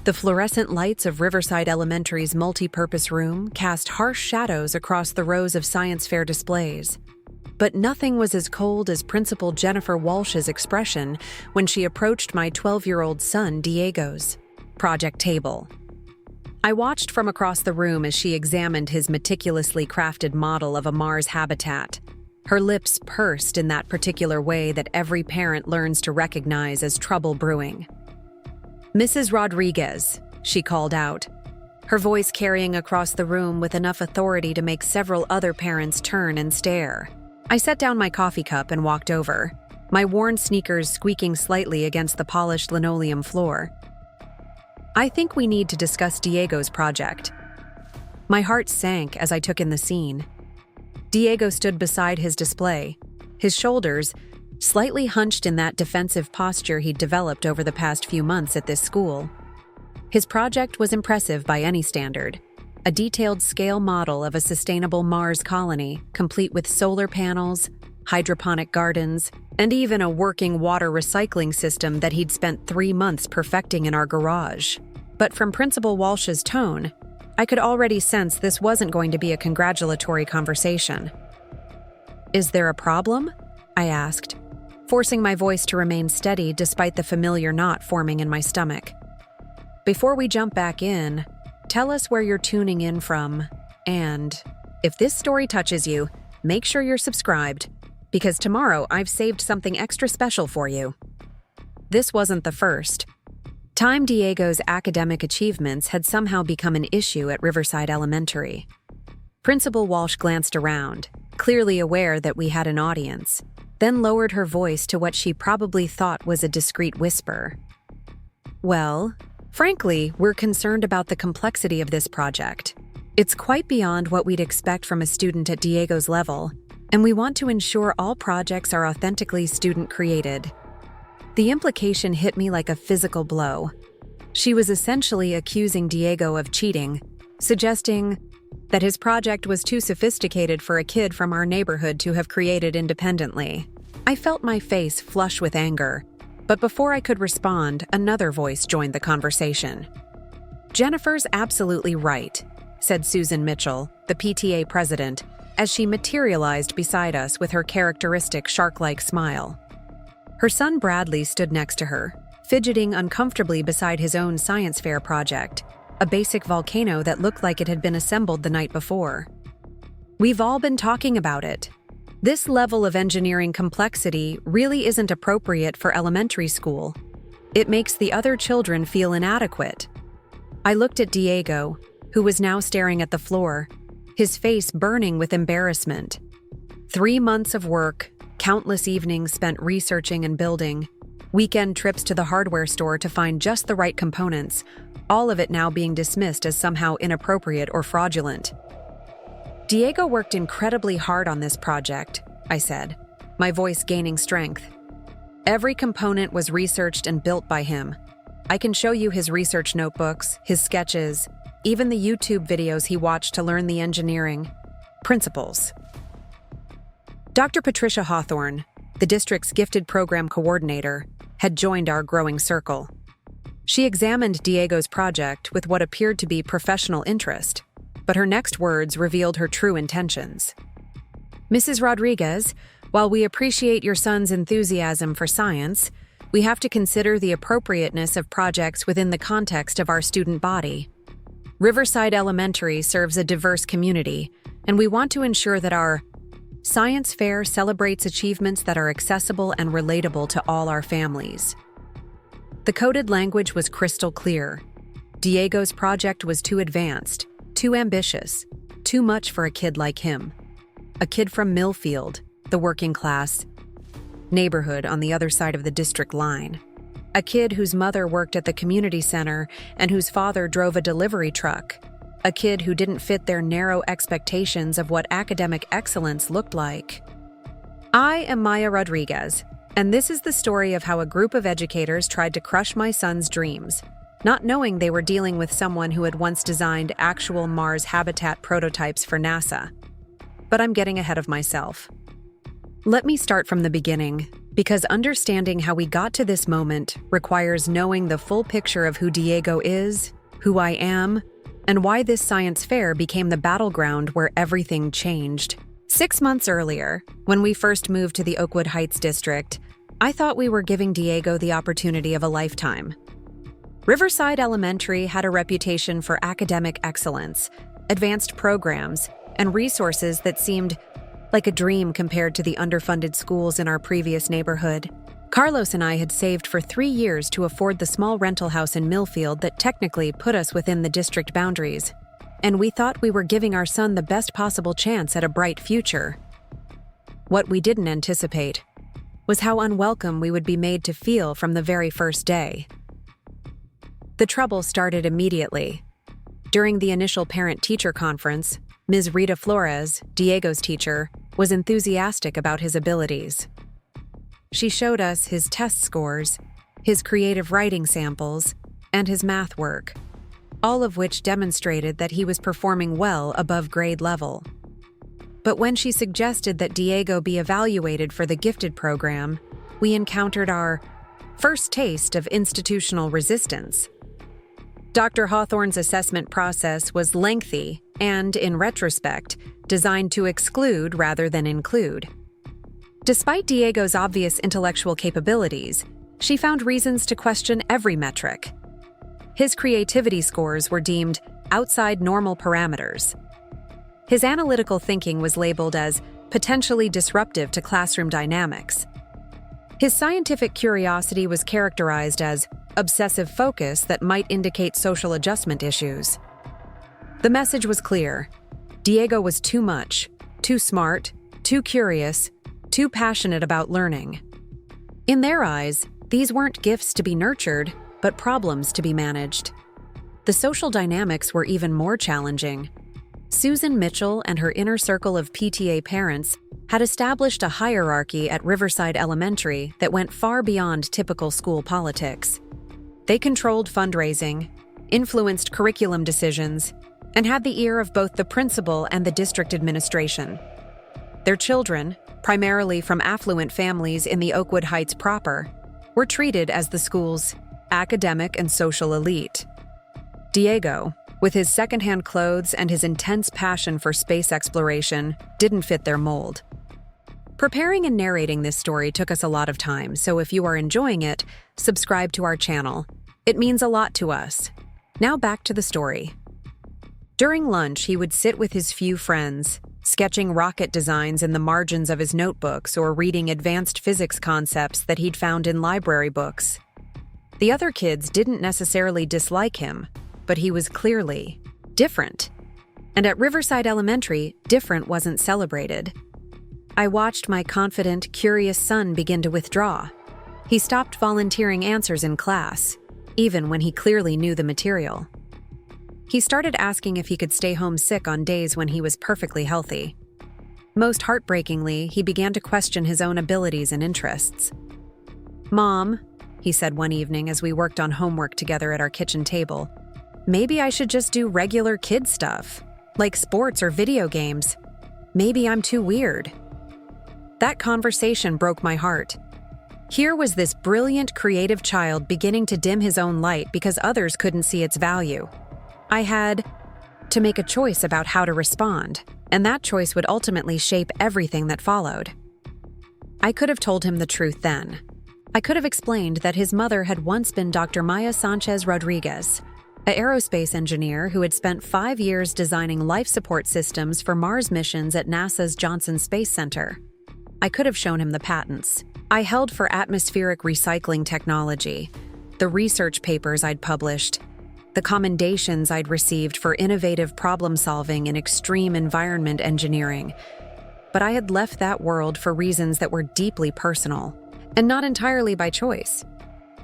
The fluorescent lights of Riverside Elementary's multipurpose room cast harsh shadows across the rows of science fair displays. But nothing was as cold as Principal Jennifer Walsh's expression when she approached my 12-year-old son Diego's project table. I watched from across the room as she examined his meticulously crafted model of a Mars habitat. Her lips pursed in that particular way that every parent learns to recognize as trouble brewing. "Mrs. Rodriguez," she called out, her voice carrying across the room with enough authority to make several other parents turn and stare. I set down my coffee cup and walked over, my worn sneakers squeaking slightly against the polished linoleum floor. "I think we need to discuss Diego's project." My heart sank as I took in the scene. Diego stood beside his display, his shoulders slightly hunched in that defensive posture he'd developed over the past few months at this school. His project was impressive by any standard. A detailed scale model of a sustainable Mars colony, complete with solar panels, hydroponic gardens, and even a working water recycling system that he'd spent 3 months perfecting in our garage. But from Principal Walsh's tone, I could already sense this wasn't going to be a congratulatory conversation. "Is there a problem?" I asked, forcing my voice to remain steady despite the familiar knot forming in my stomach. "Before we jump back in, tell us where you're tuning in from, and if this story touches you, make sure you're subscribed, because tomorrow I've saved something extra special for you." This wasn't the first time Diego's academic achievements had somehow become an issue at Riverside Elementary. Principal Walsh glanced around, clearly aware that we had an audience, then lowered her voice to what she probably thought was a discreet whisper. "Well, frankly, we're concerned about the complexity of this project. It's quite beyond what we'd expect from a student at Diego's level, and we want to ensure all projects are authentically student-created." The implication hit me like a physical blow. She was essentially accusing Diego of cheating, suggesting that his project was too sophisticated for a kid from our neighborhood to have created independently. I felt my face flush with anger, but before I could respond, another voice joined the conversation. "Jennifer's absolutely right," said Susan Mitchell, the PTA president, as she materialized beside us with her characteristic shark-like smile. Her son Bradley stood next to her, fidgeting uncomfortably beside his own science fair project, a basic volcano that looked like it had been assembled the night before. "We've all been talking about it. This level of engineering complexity really isn't appropriate for elementary school. It makes the other children feel inadequate." I looked at Diego, who was now staring at the floor, his face burning with embarrassment. 3 months of work, countless evenings spent researching and building, weekend trips to the hardware store to find just the right components, all of it now being dismissed as somehow inappropriate or fraudulent. "Diego worked incredibly hard on this project," I said, my voice gaining strength. "Every component was researched and built by him. I can show you his research notebooks, his sketches, even the YouTube videos he watched to learn the engineering principles." Dr. Patricia Hawthorne, the district's gifted program coordinator, had joined our growing circle. She examined Diego's project with what appeared to be professional interest, but her next words revealed her true intentions. "Mrs. Rodriguez, while we appreciate your son's enthusiasm for science, we have to consider the appropriateness of projects within the context of our student body. Riverside Elementary serves a diverse community, and we want to ensure that our science fair celebrates achievements that are accessible and relatable to all our families." The coded language was crystal clear. Diego's project was too advanced, too ambitious, too much for a kid like him. A kid from Millfield, the working class neighborhood on the other side of the district line. A kid whose mother worked at the community center and whose father drove a delivery truck. A kid who didn't fit their narrow expectations of what academic excellence looked like. I am Maya Rodriguez, and this is the story of how a group of educators tried to crush my son's dreams, not knowing they were dealing with someone who had once designed actual Mars habitat prototypes for NASA. But I'm getting ahead of myself. Let me start from the beginning. Because understanding how we got to this moment requires knowing the full picture of who Diego is, who I am, and why this science fair became the battleground where everything changed. 6 months earlier, when we first moved to the Oakwood Heights district, I thought we were giving Diego the opportunity of a lifetime. Riverside Elementary had a reputation for academic excellence, advanced programs, and resources that seemed like a dream compared to the underfunded schools in our previous neighborhood. Carlos and I had saved for 3 years to afford the small rental house in Millfield that technically put us within the district boundaries, and we thought we were giving our son the best possible chance at a bright future. What we didn't anticipate was how unwelcome we would be made to feel from the very first day. The trouble started immediately. During the initial parent-teacher conference, Ms. Rita Flores, Diego's teacher, was enthusiastic about his abilities. She showed us his test scores, his creative writing samples, and his math work, all of which demonstrated that he was performing well above grade level. But when she suggested that Diego be evaluated for the gifted program, we encountered our first taste of institutional resistance. Dr. Hawthorne's assessment process was lengthy and, in retrospect, designed to exclude rather than include. Despite Diego's obvious intellectual capabilities, she found reasons to question every metric. His creativity scores were deemed outside normal parameters. His analytical thinking was labeled as potentially disruptive to classroom dynamics. His scientific curiosity was characterized as obsessive focus that might indicate social adjustment issues. The message was clear. Diego was too much, too smart, too curious, too passionate about learning. In their eyes, these weren't gifts to be nurtured, but problems to be managed. The social dynamics were even more challenging. Susan Mitchell and her inner circle of PTA parents had established a hierarchy at Riverside Elementary that went far beyond typical school politics. They controlled fundraising, influenced curriculum decisions, and had the ear of both the principal and the district administration. Their children, primarily from affluent families in the Oakwood Heights proper, were treated as the school's academic and social elite. Diego, with his secondhand clothes and his intense passion for space exploration, didn't fit their mold. Preparing and narrating this story took us a lot of time, so if you are enjoying it, subscribe to our channel. It means a lot to us. Now back to the story. During lunch, he would sit with his few friends, sketching rocket designs in the margins of his notebooks or reading advanced physics concepts that he'd found in library books. The other kids didn't necessarily dislike him, but he was clearly different. And at Riverside Elementary, different wasn't celebrated. I watched my confident, curious son begin to withdraw. He stopped volunteering answers in class, even when he clearly knew the material. He started asking if he could stay home sick on days when he was perfectly healthy. Most heartbreakingly, he began to question his own abilities and interests. "Mom," he said one evening as we worked on homework together at our kitchen table, "maybe I should just do regular kid stuff, like sports or video games. Maybe I'm too weird." That conversation broke my heart. Here was this brilliant, creative child beginning to dim his own light because others couldn't see its value. I had to make a choice about how to respond, and that choice would ultimately shape everything that followed. I could have told him the truth then. I could have explained that his mother had once been Dr. Maya Sanchez Rodriguez, an aerospace engineer who had spent 5 years designing life support systems for Mars missions at NASA's Johnson Space Center. I could have shown him the patents I held for atmospheric recycling technology, the research papers I'd published, the commendations I'd received for innovative problem-solving in extreme environment engineering. But I had left that world for reasons that were deeply personal, and not entirely by choice.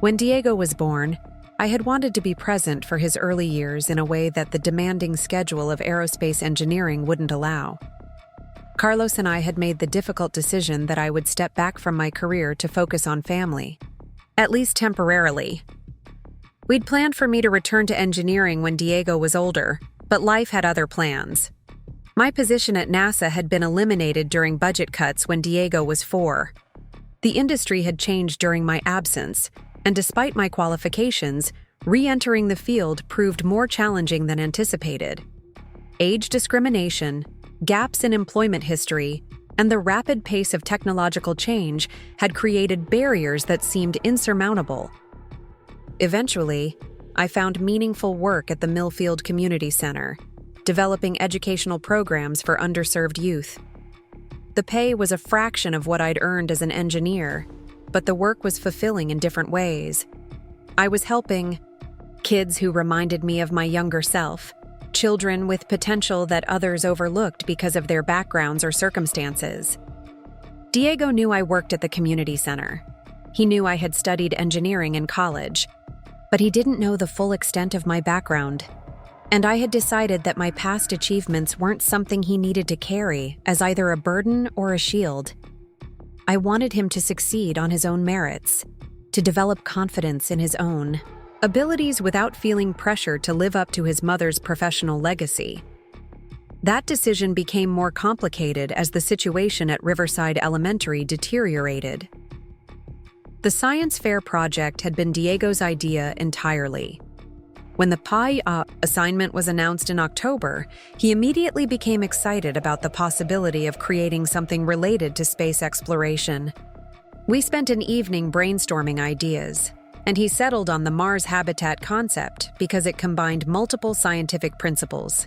When Diego was born, I had wanted to be present for his early years in a way that the demanding schedule of aerospace engineering wouldn't allow. Carlos and I had made the difficult decision that I would step back from my career to focus on family, at least temporarily. We'd planned for me to return to engineering when Diego was older, but life had other plans. My position at NASA had been eliminated during budget cuts when Diego was 4. The industry had changed during my absence, and despite my qualifications, re-entering the field proved more challenging than anticipated. Age discrimination, gaps in employment history, and the rapid pace of technological change had created barriers that seemed insurmountable. Eventually, I found meaningful work at the Millfield Community Center, developing educational programs for underserved youth. The pay was a fraction of what I'd earned as an engineer, but the work was fulfilling in different ways. I was helping kids who reminded me of my younger self, children with potential that others overlooked because of their backgrounds or circumstances. Diego knew I worked at the community center. He knew I had studied engineering in college, but he didn't know the full extent of my background. And I had decided that my past achievements weren't something he needed to carry as either a burden or a shield. I wanted him to succeed on his own merits, to develop confidence in his own abilities without feeling pressure to live up to his mother's professional legacy. That decision became more complicated as the situation at Riverside Elementary deteriorated. The science fair project had been Diego's idea entirely. When the PI assignment was announced in October, he immediately became excited about the possibility of creating something related to space exploration. We spent an evening brainstorming ideas, and he settled on the Mars habitat concept because it combined multiple scientific principles: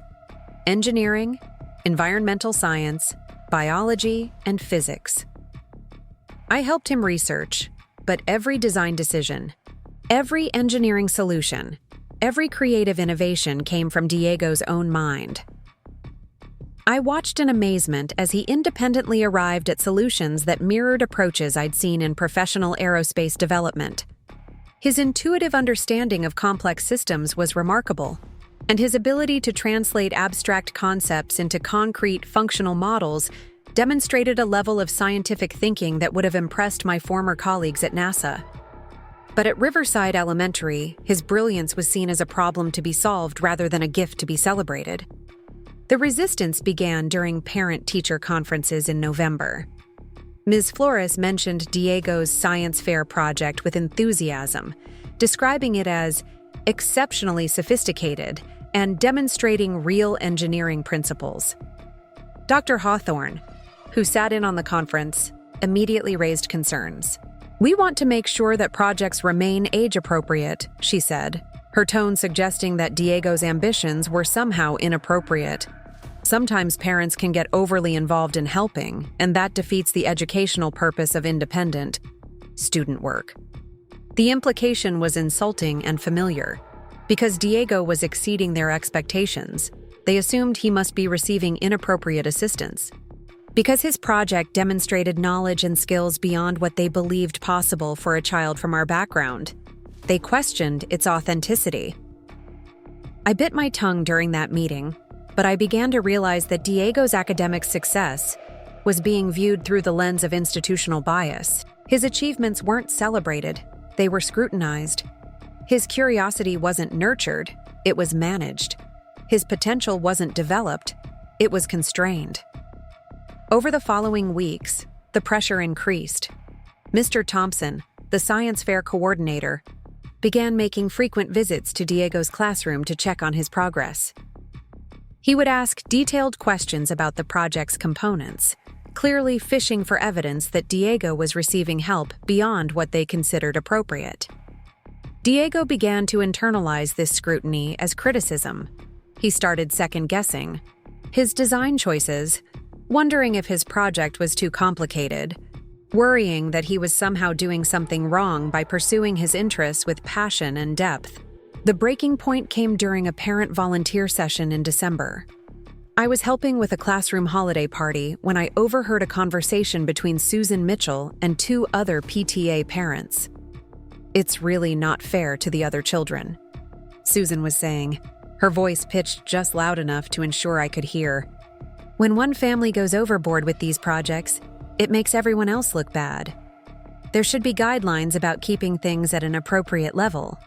engineering, environmental science, biology, and physics. I helped him research, but every design decision, every engineering solution, every creative innovation came from Diego's own mind. I watched in amazement as he independently arrived at solutions that mirrored approaches I'd seen in professional aerospace development. His intuitive understanding of complex systems was remarkable, and his ability to translate abstract concepts into concrete, functional models demonstrated a level of scientific thinking that would have impressed my former colleagues at NASA. But at Riverside Elementary, his brilliance was seen as a problem to be solved rather than a gift to be celebrated. The resistance began during parent-teacher conferences in November. Ms. Flores mentioned Diego's science fair project with enthusiasm, describing it as exceptionally sophisticated and demonstrating real engineering principles. Dr. Hawthorne, who sat in on the conference, immediately raised concerns. "We want to make sure that projects remain age-appropriate," she said, her tone suggesting that Diego's ambitions were somehow inappropriate. Sometimes parents can get overly involved in helping, and that defeats the educational purpose of independent student work. The implication was insulting and familiar. Because Diego was exceeding their expectations, they assumed he must be receiving inappropriate assistance. Because his project demonstrated knowledge and skills beyond what they believed possible for a child from our background, they questioned its authenticity. I bit my tongue during that meeting, but I began to realize that Diego's academic success was being viewed through the lens of institutional bias. His achievements weren't celebrated, they were scrutinized. His curiosity wasn't nurtured, it was managed. His potential wasn't developed, it was constrained. Over the following weeks, the pressure increased. Mr. Thompson, the science fair coordinator, began making frequent visits to Diego's classroom to check on his progress. He would ask detailed questions about the project's components, clearly fishing for evidence that Diego was receiving help beyond what they considered appropriate. Diego began to internalize this scrutiny as criticism. He started second-guessing his design choices, wondering if his project was too complicated, worrying that he was somehow doing something wrong by pursuing his interests with passion and depth. The breaking point came during a parent volunteer session in December. I was helping with a classroom holiday party when I overheard a conversation between Susan Mitchell and two other PTA parents. "It's really not fair to the other children," Susan was saying, her voice pitched just loud enough to ensure I could hear. "When one family goes overboard with these projects, it makes everyone else look bad. There should be guidelines about keeping things at an appropriate level."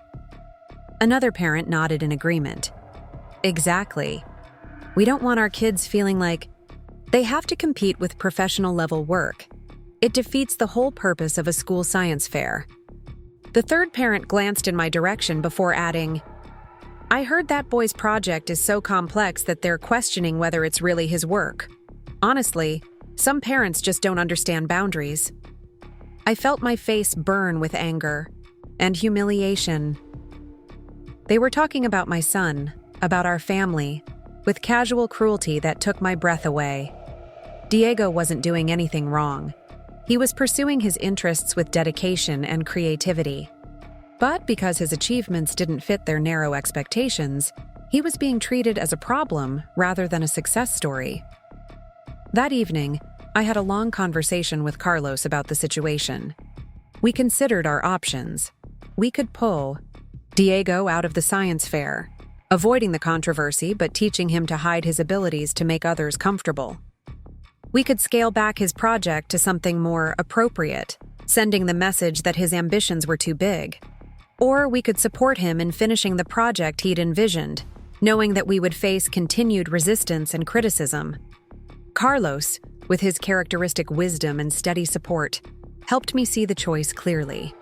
Another parent nodded in agreement. "Exactly. We don't want our kids feeling like they have to compete with professional-level work. It defeats the whole purpose of a school science fair. The third parent glanced in my direction before adding, "I heard that boy's project is so complex that they're questioning whether it's really his work. Honestly, some parents just don't understand boundaries." I felt my face burn with anger and humiliation. They were talking about my son, about our family, with casual cruelty that took my breath away. Diego wasn't doing anything wrong. He was pursuing his interests with dedication and creativity. But because his achievements didn't fit their narrow expectations, he was being treated as a problem rather than a success story. That evening, I had a long conversation with Carlos about the situation. We considered our options. We could pull Diego out of the science fair, avoiding the controversy but teaching him to hide his abilities to make others comfortable. We could scale back his project to something more appropriate, sending the message that his ambitions were too big. Or we could support him in finishing the project he'd envisioned, knowing that we would face continued resistance and criticism. Carlos, with his characteristic wisdom and steady support, helped me see the choice clearly.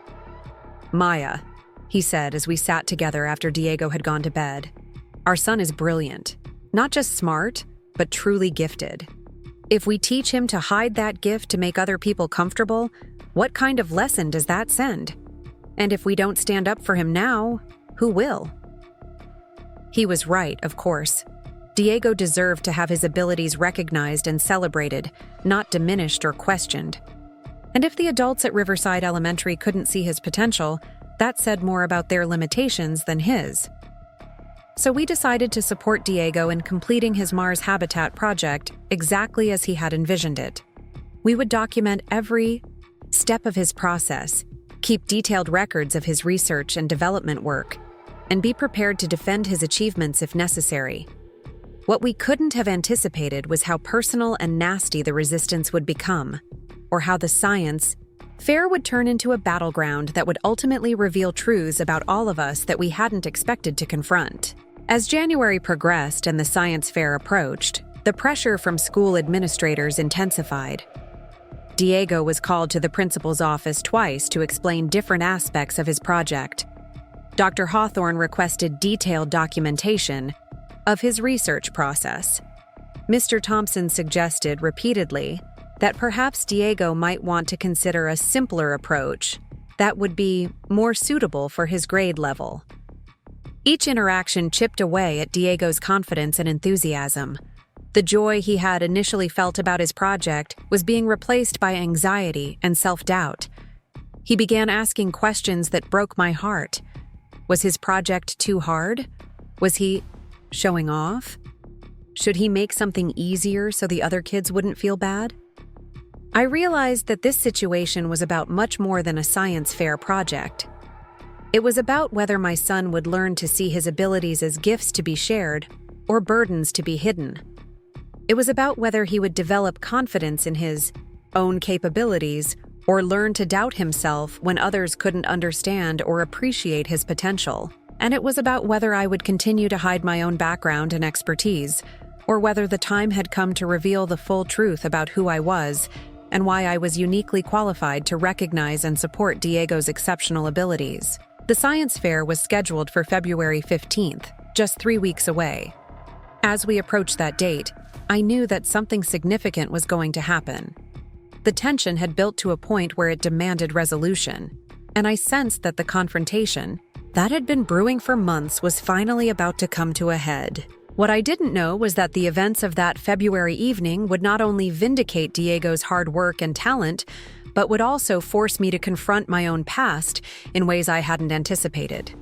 "Maya," he said as we sat together after Diego had gone to bed, "our son is brilliant, not just smart, but truly gifted. If we teach him to hide that gift to make other people comfortable, what kind of lesson does that send? And if we don't stand up for him now, who will?" He was right, of course. Diego deserved to have his abilities recognized and celebrated, not diminished or questioned. And if the adults at Riverside Elementary couldn't see his potential, that said more about their limitations than his. So we decided to support Diego in completing his Mars habitat project exactly as he had envisioned it. We would document every step of his process, keep detailed records of his research and development work, and be prepared to defend his achievements if necessary. What we couldn't have anticipated was how personal and nasty the resistance would become, or how the science fair would turn into a battleground that would ultimately reveal truths about all of us that we hadn't expected to confront. As January progressed and the science fair approached, the pressure from school administrators intensified. Diego was called to the principal's office twice to explain different aspects of his project. Dr. Hawthorne requested detailed documentation of his research process. Mr. Thompson suggested repeatedly that perhaps Diego might want to consider a simpler approach that would be more suitable for his grade level. Each interaction chipped away at Diego's confidence and enthusiasm. The joy he had initially felt about his project was being replaced by anxiety and self-doubt. He began asking questions that broke my heart. Was his project too hard? Was he showing off? Should he make something easier so the other kids wouldn't feel bad? I realized that this situation was about much more than a science fair project. It was about whether my son would learn to see his abilities as gifts to be shared or burdens to be hidden. It was about whether he would develop confidence in his own capabilities or learn to doubt himself when others couldn't understand or appreciate his potential. And it was about whether I would continue to hide my own background and expertise, or whether the time had come to reveal the full truth about who I was and why I was uniquely qualified to recognize and support Diego's exceptional abilities. The science fair was scheduled for February 15th, just 3 weeks away. As we approached that date, I knew that something significant was going to happen. The tension had built to a point where it demanded resolution, and I sensed that the confrontation that had been brewing for months was finally about to come to a head. What I didn't know was that the events of that February evening would not only vindicate Diego's hard work and talent, but would also force me to confront my own past in ways I hadn't anticipated.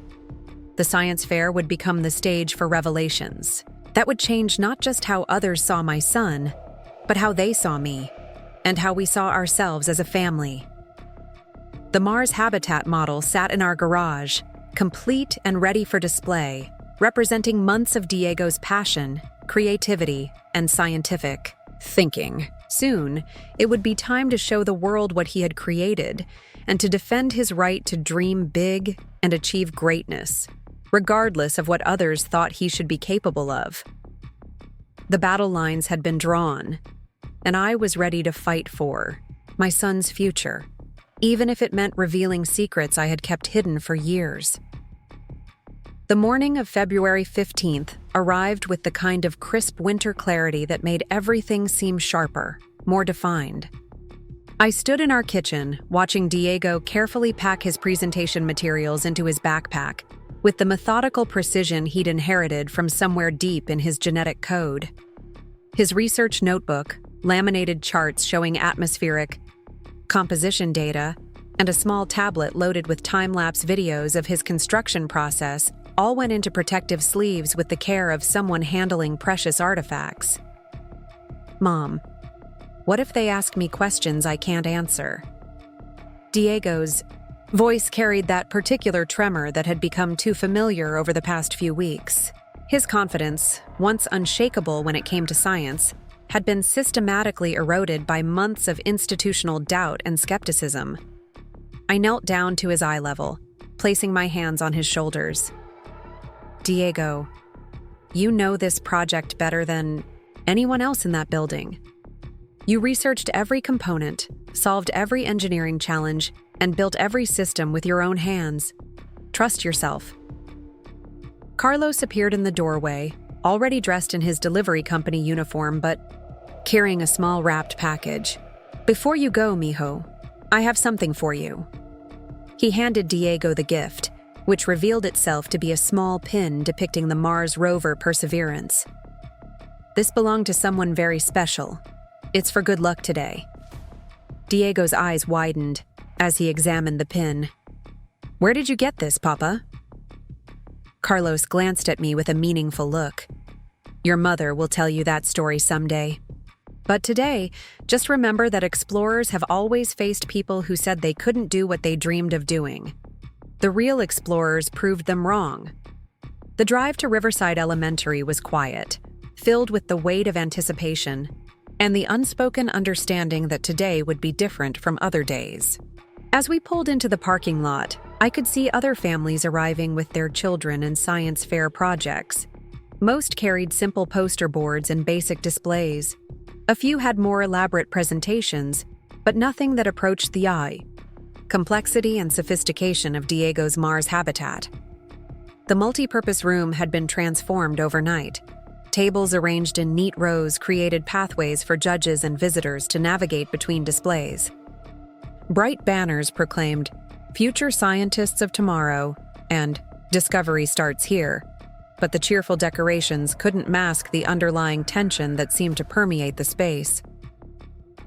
The science fair would become the stage for revelations that would change not just how others saw my son, but how they saw me, and how we saw ourselves as a family. The Mars habitat model sat in our garage, complete and ready for display, representing months of Diego's passion, creativity, and scientific thinking. Soon, it would be time to show the world what he had created and to defend his right to dream big and achieve greatness, regardless of what others thought he should be capable of. The battle lines had been drawn, and I was ready to fight for my son's future, even if it meant revealing secrets I had kept hidden for years. The morning of February 15th arrived with the kind of crisp winter clarity that made everything seem sharper, more defined. I stood in our kitchen, watching Diego carefully pack his presentation materials into his backpack, with the methodical precision he'd inherited from somewhere deep in his genetic code. His research notebook, laminated charts showing atmospheric composition data, and a small tablet loaded with time-lapse videos of his construction process all went into protective sleeves with the care of someone handling precious artifacts. Mom, what if they ask me questions I can't answer? Diego's voice carried that particular tremor that had become too familiar over the past few weeks. His confidence, once unshakable when it came to science, had been systematically eroded by months of institutional doubt and skepticism. I knelt down to his eye level, placing my hands on his shoulders. Diego, you know this project better than anyone else in that building. You researched every component, solved every engineering challenge, and built every system with your own hands. Trust yourself. Carlos appeared in the doorway, already dressed in his delivery company uniform, but carrying a small wrapped package. Before you go, mijo, I have something for you. He handed Diego the gift, which revealed itself to be a small pin depicting the Mars rover Perseverance. This belonged to someone very special. It's for good luck today. Diego's eyes widened as he examined the pin. Where did you get this, Papa? Carlos glanced at me with a meaningful look. Your mother will tell you that story someday. But today, just remember that explorers have always faced people who said they couldn't do what they dreamed of doing. The real explorers proved them wrong. The drive to Riverside Elementary was quiet, filled with the weight of anticipation and the unspoken understanding that today would be different from other days. As we pulled into the parking lot, I could see other families arriving with their children and science fair projects. Most carried simple poster boards and basic displays. A few had more elaborate presentations, but nothing that approached the eye. Complexity and sophistication of Diego's Mars habitat. The multipurpose room had been transformed overnight. Tables arranged in neat rows created pathways for judges and visitors to navigate between displays. Bright banners proclaimed, "Future Scientists of Tomorrow," and "Discovery Starts Here," but the cheerful decorations couldn't mask the underlying tension that seemed to permeate the space.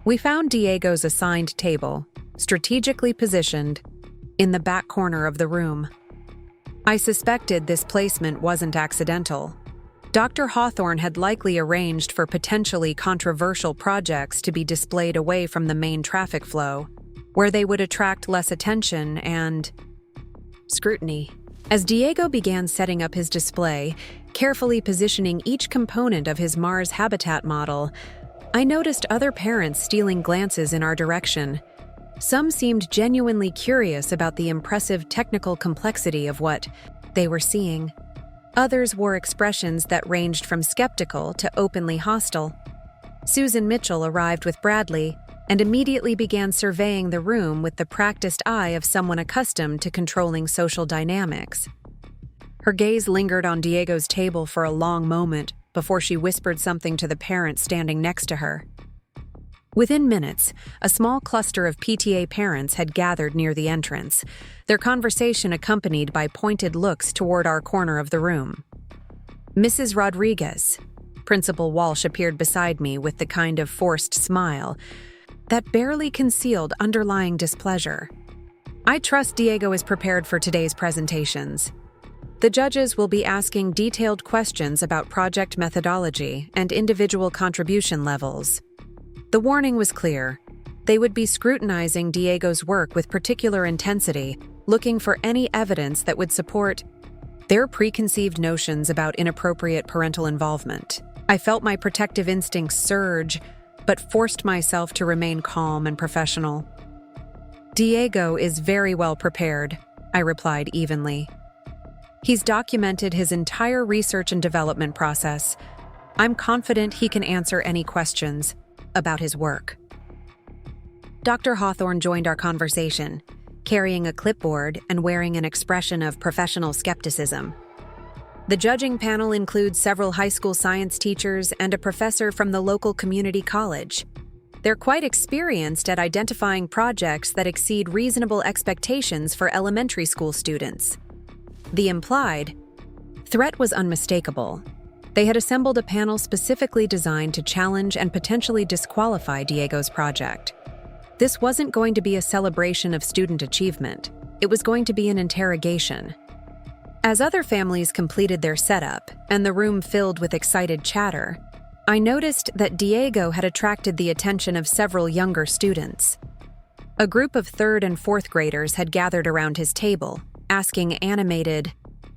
We found Diego's assigned table, strategically positioned, in the back corner of the room. I suspected this placement wasn't accidental. Dr. Hawthorne had likely arranged for potentially controversial projects to be displayed away from the main traffic flow, where they would attract less attention and scrutiny. As Diego began setting up his display, carefully positioning each component of his Mars habitat model, I noticed other parents stealing glances in our direction. Some seemed genuinely curious about the impressive technical complexity of what they were seeing. Others wore expressions that ranged from skeptical to openly hostile. Susan Mitchell arrived with Bradley and immediately began surveying the room with the practiced eye of someone accustomed to controlling social dynamics. Her gaze lingered on Diego's table for a long moment before she whispered something to the parent standing next to her. Within minutes, a small cluster of PTA parents had gathered near the entrance, their conversation accompanied by pointed looks toward our corner of the room. Mrs. Rodriguez, Principal Walsh, appeared beside me with the kind of forced smile that barely concealed underlying displeasure. I trust Diego is prepared for today's presentations. The judges will be asking detailed questions about project methodology and individual contribution levels. The warning was clear. They would be scrutinizing Diego's work with particular intensity, looking for any evidence that would support their preconceived notions about inappropriate parental involvement. I felt my protective instincts surge, but forced myself to remain calm and professional. Diego is very well prepared, I replied evenly. He's documented his entire research and development process. I'm confident he can answer any questions about his work. Dr. Hawthorne joined our conversation, carrying a clipboard and wearing an expression of professional skepticism. The judging panel includes several high school science teachers and a professor from the local community college. They're quite experienced at identifying projects that exceed reasonable expectations for elementary school students. The implied threat was unmistakable. They had assembled a panel specifically designed to challenge and potentially disqualify Diego's project. This wasn't going to be a celebration of student achievement. It was going to be an interrogation. As other families completed their setup and the room filled with excited chatter, I noticed that Diego had attracted the attention of several younger students. A group of 3rd and 4th graders had gathered around his table, asking animated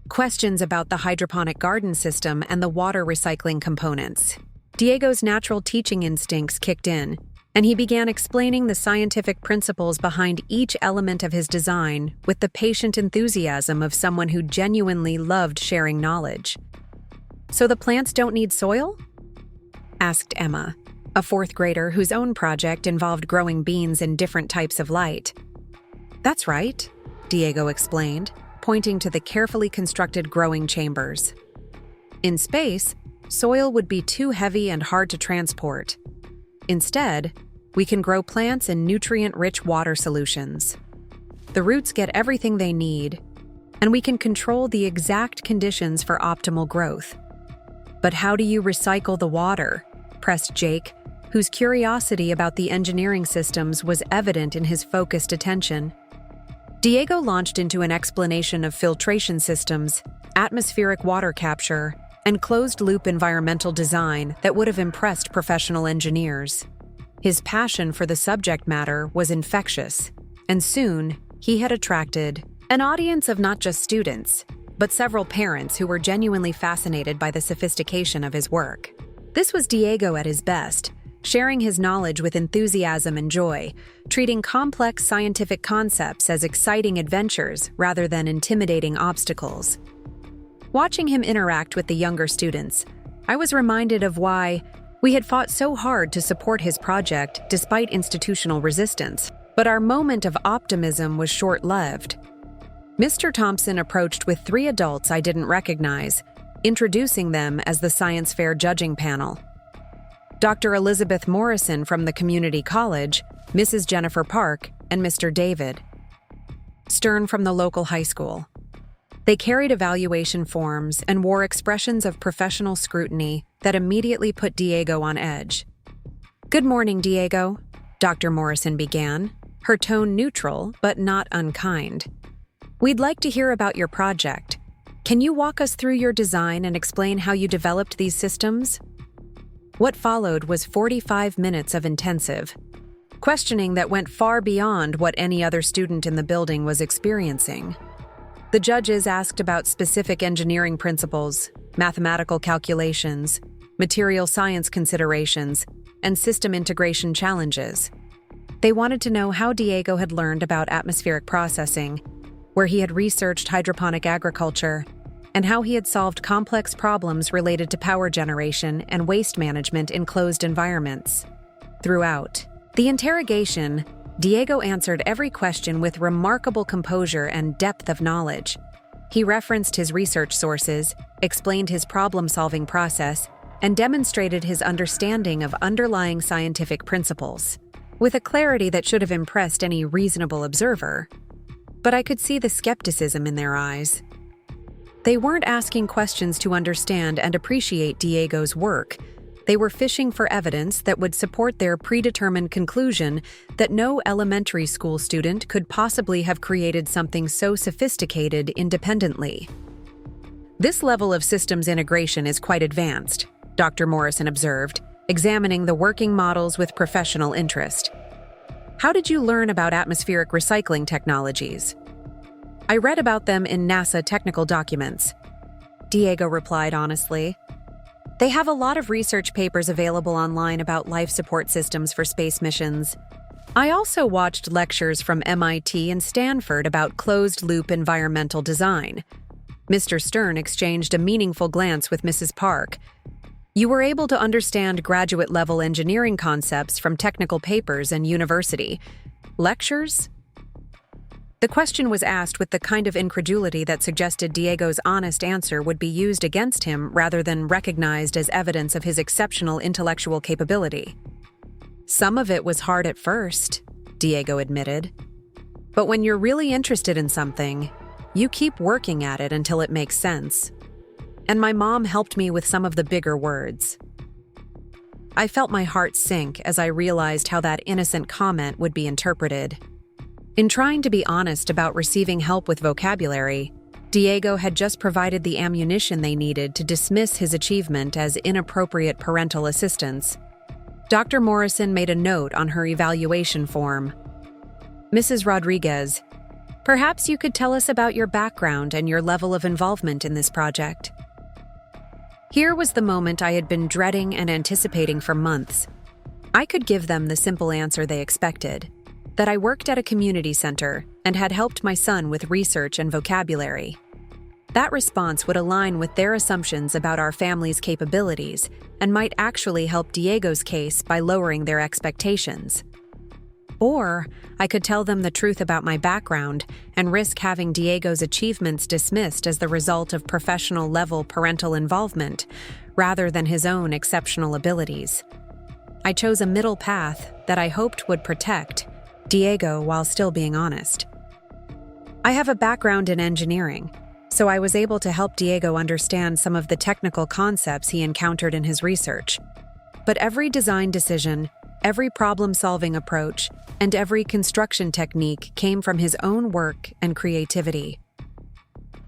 questions about the hydroponic garden system and the water recycling components. Diego's natural teaching instincts kicked in, and he began explaining the scientific principles behind each element of his design with the patient enthusiasm of someone who genuinely loved sharing knowledge. "So the plants don't need soil?" asked Emma, a 4th grader whose own project involved growing beans in different types of light. "That's right," Diego explained, pointing to the carefully constructed growing chambers. "In space, soil would be too heavy and hard to transport. Instead, we can grow plants in nutrient-rich water solutions. The roots get everything they need, and we can control the exact conditions for optimal growth." "But how do you recycle the water?" pressed Jake, whose curiosity about the engineering systems was evident in his focused attention. Diego launched into an explanation of filtration systems, atmospheric water capture, and closed-loop environmental design that would have impressed professional engineers. His passion for the subject matter was infectious, and soon he had attracted an audience of not just students, but several parents who were genuinely fascinated by the sophistication of his work. This was Diego at his best, sharing his knowledge with enthusiasm and joy, treating complex scientific concepts as exciting adventures rather than intimidating obstacles. Watching him interact with the younger students, I was reminded of why we had fought so hard to support his project despite institutional resistance. But our moment of optimism was short-lived. Mr. Thompson approached with 3 adults I didn't recognize, introducing them as the science fair judging panel. Dr. Elizabeth Morrison from the community college, Mrs. Jennifer Park, and Mr. David Stern from the local high school. They carried evaluation forms and wore expressions of professional scrutiny that immediately put Diego on edge. "Good morning, Diego," Dr. Morrison began, her tone neutral but not unkind. "We'd like to hear about your project. Can you walk us through your design and explain how you developed these systems?" What followed was 45 minutes of intensive questioning that went far beyond what any other student in the building was experiencing. The judges asked about specific engineering principles, mathematical calculations, material science considerations, and system integration challenges. They wanted to know how Diego had learned about atmospheric processing, where he had researched hydroponic agriculture, and how he had solved complex problems related to power generation and waste management in closed environments. Throughout the interrogation, Diego answered every question with remarkable composure and depth of knowledge. He referenced his research sources, explained his problem-solving process, and demonstrated his understanding of underlying scientific principles, with a clarity that should have impressed any reasonable observer. But I could see the skepticism in their eyes. They weren't asking questions to understand and appreciate Diego's work. They were fishing for evidence that would support their predetermined conclusion that no elementary school student could possibly have created something so sophisticated independently. "This level of systems integration is quite advanced," Dr. Morrison observed, examining the working models with professional interest. "How did you learn about atmospheric recycling technologies?" "I read about them in NASA technical documents," Diego replied honestly. "They have a lot of research papers available online about life support systems for space missions. I also watched lectures from MIT and Stanford about closed-loop environmental design." Mr. Stern exchanged a meaningful glance with Mrs. Park. You were able to understand graduate-level engineering concepts from technical papers and university. Lectures? The question was asked with the kind of incredulity that suggested Diego's honest answer would be used against him rather than recognized as evidence of his exceptional intellectual capability. Some of it was hard at first, Diego admitted. But when you're really interested in something, you keep working at it until it makes sense. And my mom helped me with some of the bigger words. I felt my heart sink as I realized how that innocent comment would be interpreted. In trying to be honest about receiving help with vocabulary, Diego had just provided the ammunition they needed to dismiss his achievement as inappropriate parental assistance. Dr. Morrison made a note on her evaluation form. Mrs. Rodriguez, perhaps you could tell us about your background and your level of involvement in this project. Here was the moment I had been dreading and anticipating for months. I could give them the simple answer they expected, that I worked at a community center and had helped my son with research and vocabulary. That response would align with their assumptions about our family's capabilities and might actually help Diego's case by lowering their expectations. Or I could tell them the truth about my background and risk having Diego's achievements dismissed as the result of professional-level parental involvement rather than his own exceptional abilities. I chose a middle path that I hoped would protect Diego while still being honest. I have a background in engineering, so I was able to help Diego understand some of the technical concepts he encountered in his research. But every design decision, every problem-solving approach, and every construction technique came from his own work and creativity.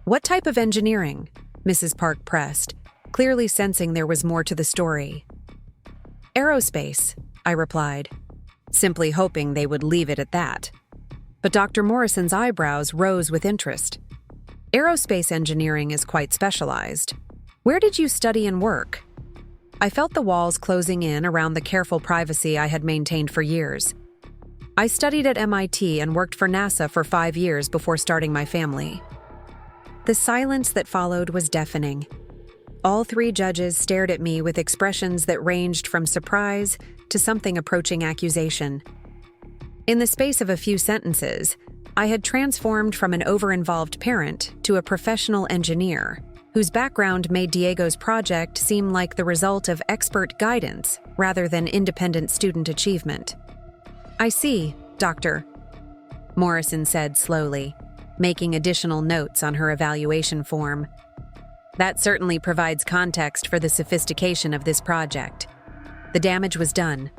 What type of engineering? Mrs. Park pressed, clearly sensing there was more to the story. Aerospace, I replied, simply hoping they would leave it at that. But Dr. Morrison's eyebrows rose with interest. Aerospace engineering is quite specialized. Where did you study and work? I felt the walls closing in around the careful privacy I had maintained for years. I studied at MIT and worked for NASA for 5 years before starting my family. The silence that followed was deafening. All 3 judges stared at me with expressions that ranged from surprise to something approaching accusation. In the space of a few sentences, I had transformed from an over-involved parent to a professional engineer, whose background made Diego's project seem like the result of expert guidance rather than independent student achievement. I see, Doctor, Morrison said slowly, making additional notes on her evaluation form. That certainly provides context for the sophistication of this project. The damage was done.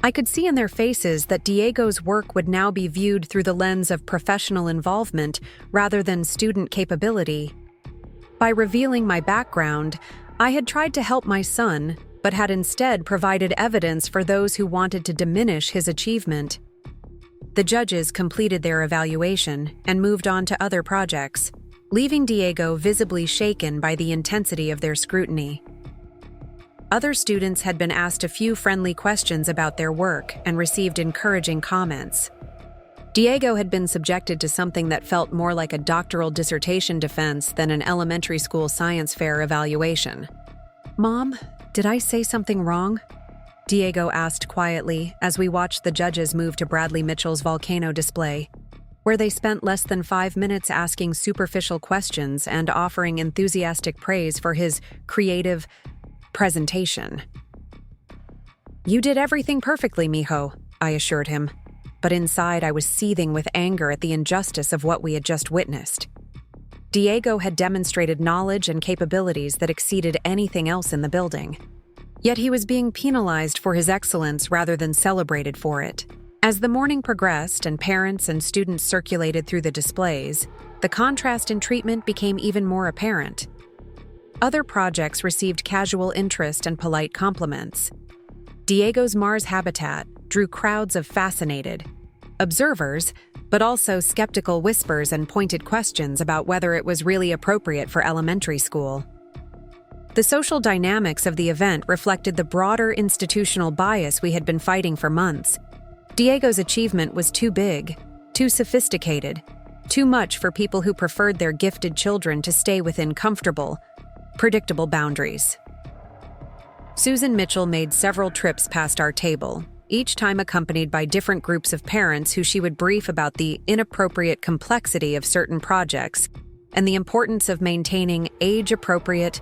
I could see in their faces that Diego's work would now be viewed through the lens of professional involvement rather than student capability. By revealing my background, I had tried to help my son, but had instead provided evidence for those who wanted to diminish his achievement. The judges completed their evaluation and moved on to other projects, leaving Diego visibly shaken by the intensity of their scrutiny. Other students had been asked a few friendly questions about their work and received encouraging comments. Diego had been subjected to something that felt more like a doctoral dissertation defense than an elementary school science fair evaluation. "Mom, did I say something wrong?" Diego asked quietly as we watched the judges move to Bradley Mitchell's volcano display, where they spent less than 5 minutes asking superficial questions and offering enthusiastic praise for his creative presentation. "You did everything perfectly, mijo," I assured him, but inside I was seething with anger at the injustice of what we had just witnessed. Diego had demonstrated knowledge and capabilities that exceeded anything else in the building. Yet he was being penalized for his excellence rather than celebrated for it. As the morning progressed and parents and students circulated through the displays, the contrast in treatment became even more apparent. Other projects received casual interest and polite compliments. Diego's Mars habitat drew crowds of fascinated observers, but also skeptical whispers and pointed questions about whether it was really appropriate for elementary school. The social dynamics of the event reflected the broader institutional bias we had been fighting for months. Diego's achievement was too big, too sophisticated, too much for people who preferred their gifted children to stay within comfortable, predictable boundaries. Susan Mitchell made several trips past our table, each time accompanied by different groups of parents who she would brief about the inappropriate complexity of certain projects and the importance of maintaining age-appropriate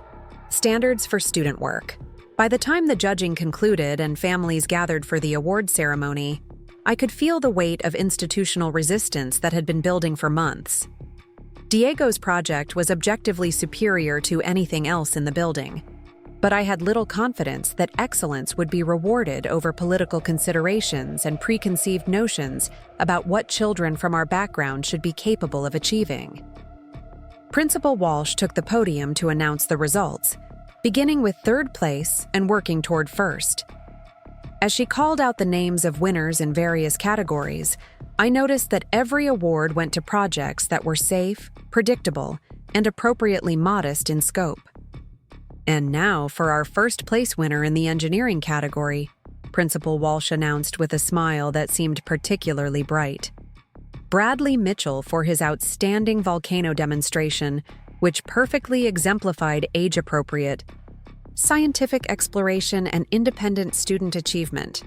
standards for student work. By the time the judging concluded and families gathered for the award ceremony, I could feel the weight of institutional resistance that had been building for months. Diego's project was objectively superior to anything else in the building, but I had little confidence that excellence would be rewarded over political considerations and preconceived notions about what children from our background should be capable of achieving. Principal Walsh took the podium to announce the results, beginning with third place and working toward first. As she called out the names of winners in various categories, I noticed that every award went to projects that were safe, predictable, and appropriately modest in scope. And now for our first place winner in the engineering category, Principal Walsh announced with a smile that seemed particularly bright. Bradley Mitchell for his outstanding volcano demonstration, which perfectly exemplified age-appropriate scientific exploration and independent student achievement.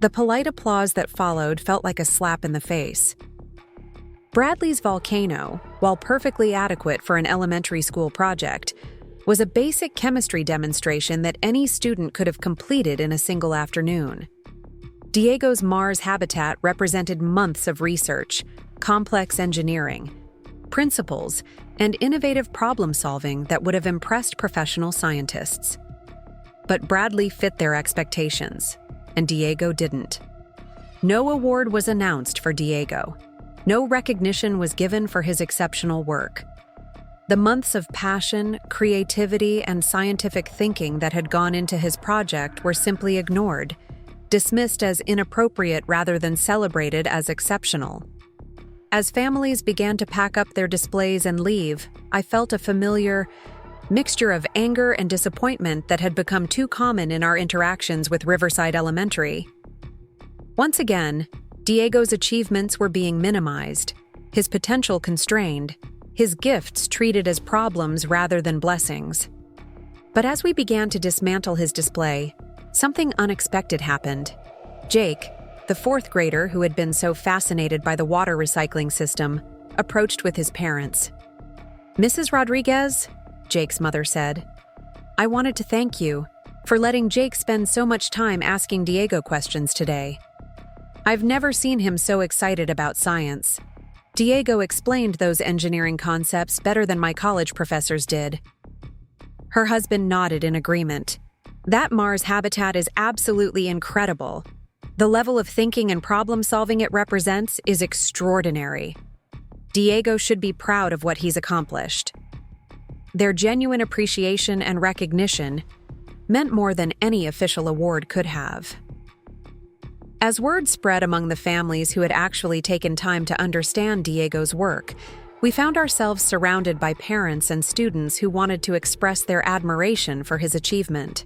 The polite applause that followed felt like a slap in the face. Bradley's volcano, while perfectly adequate for an elementary school project, was a basic chemistry demonstration that any student could have completed in a single afternoon. Diego's Mars habitat represented months of research, complex engineering, principles, and innovative problem-solving that would have impressed professional scientists. But Bradley fit their expectations, and Diego didn't. No award was announced for Diego. No recognition was given for his exceptional work. The months of passion, creativity, and scientific thinking that had gone into his project were simply ignored, dismissed as inappropriate rather than celebrated as exceptional. As families began to pack up their displays and leave, I felt a familiar mixture of anger and disappointment that had become too common in our interactions with Riverside Elementary. Once again, Diego's achievements were being minimized, his potential constrained, his gifts treated as problems rather than blessings. But as we began to dismantle his display, something unexpected happened. Jake, the fourth grader who had been so fascinated by the water recycling system, approached with his parents. "Mrs. Rodriguez," Jake's mother said, "I wanted to thank you for letting Jake spend so much time asking Diego questions today. I've never seen him so excited about science. Diego explained those engineering concepts better than my college professors did." Her husband nodded in agreement. "That Mars habitat is absolutely incredible. The level of thinking and problem-solving it represents is extraordinary. Diego should be proud of what he's accomplished." Their genuine appreciation and recognition meant more than any official award could have. As word spread among the families who had actually taken time to understand Diego's work, we found ourselves surrounded by parents and students who wanted to express their admiration for his achievement.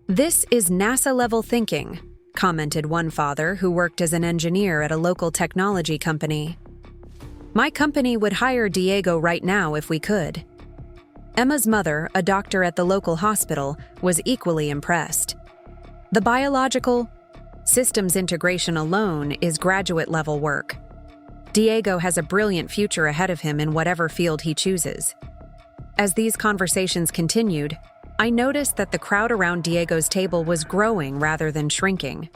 "This is NASA-level thinking," commented one father who worked as an engineer at a local technology company. "My company would hire Diego right now if we could." Emma's mother, a doctor at the local hospital, was equally impressed. "The biological systems integration alone is graduate-level work. Diego has a brilliant future ahead of him in whatever field he chooses." As these conversations continued, I noticed that the crowd around Diego's table was growing rather than shrinking.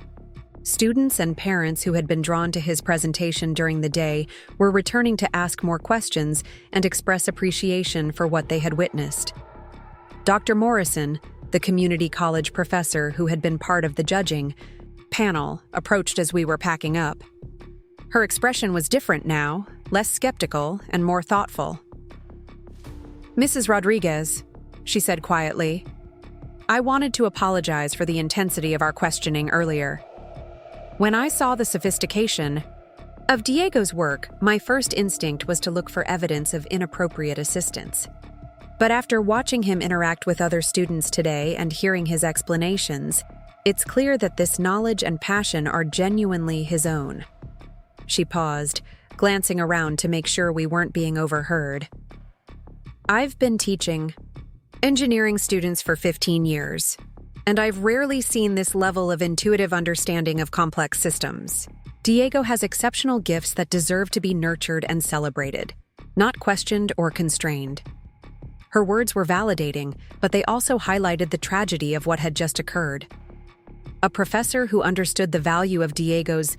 Students and parents who had been drawn to his presentation during the day were returning to ask more questions and express appreciation for what they had witnessed. Dr. Morrison, the community college professor who had been part of the judging panel, approached as we were packing up. Her expression was different now, less skeptical and more thoughtful. "Mrs. Rodriguez," she said quietly, "I wanted to apologize for the intensity of our questioning earlier. When I saw the sophistication of Diego's work, my first instinct was to look for evidence of inappropriate assistance. But after watching him interact with other students today and hearing his explanations, it's clear that this knowledge and passion are genuinely his own." She paused, glancing around to make sure we weren't being overheard. "I've been teaching engineering students for 15 years, and I've rarely seen this level of intuitive understanding of complex systems. Diego has exceptional gifts that deserve to be nurtured and celebrated, not questioned or constrained. Her words were validating, but they also highlighted the tragedy of what had just occurred. A professor who understood the value of Diego's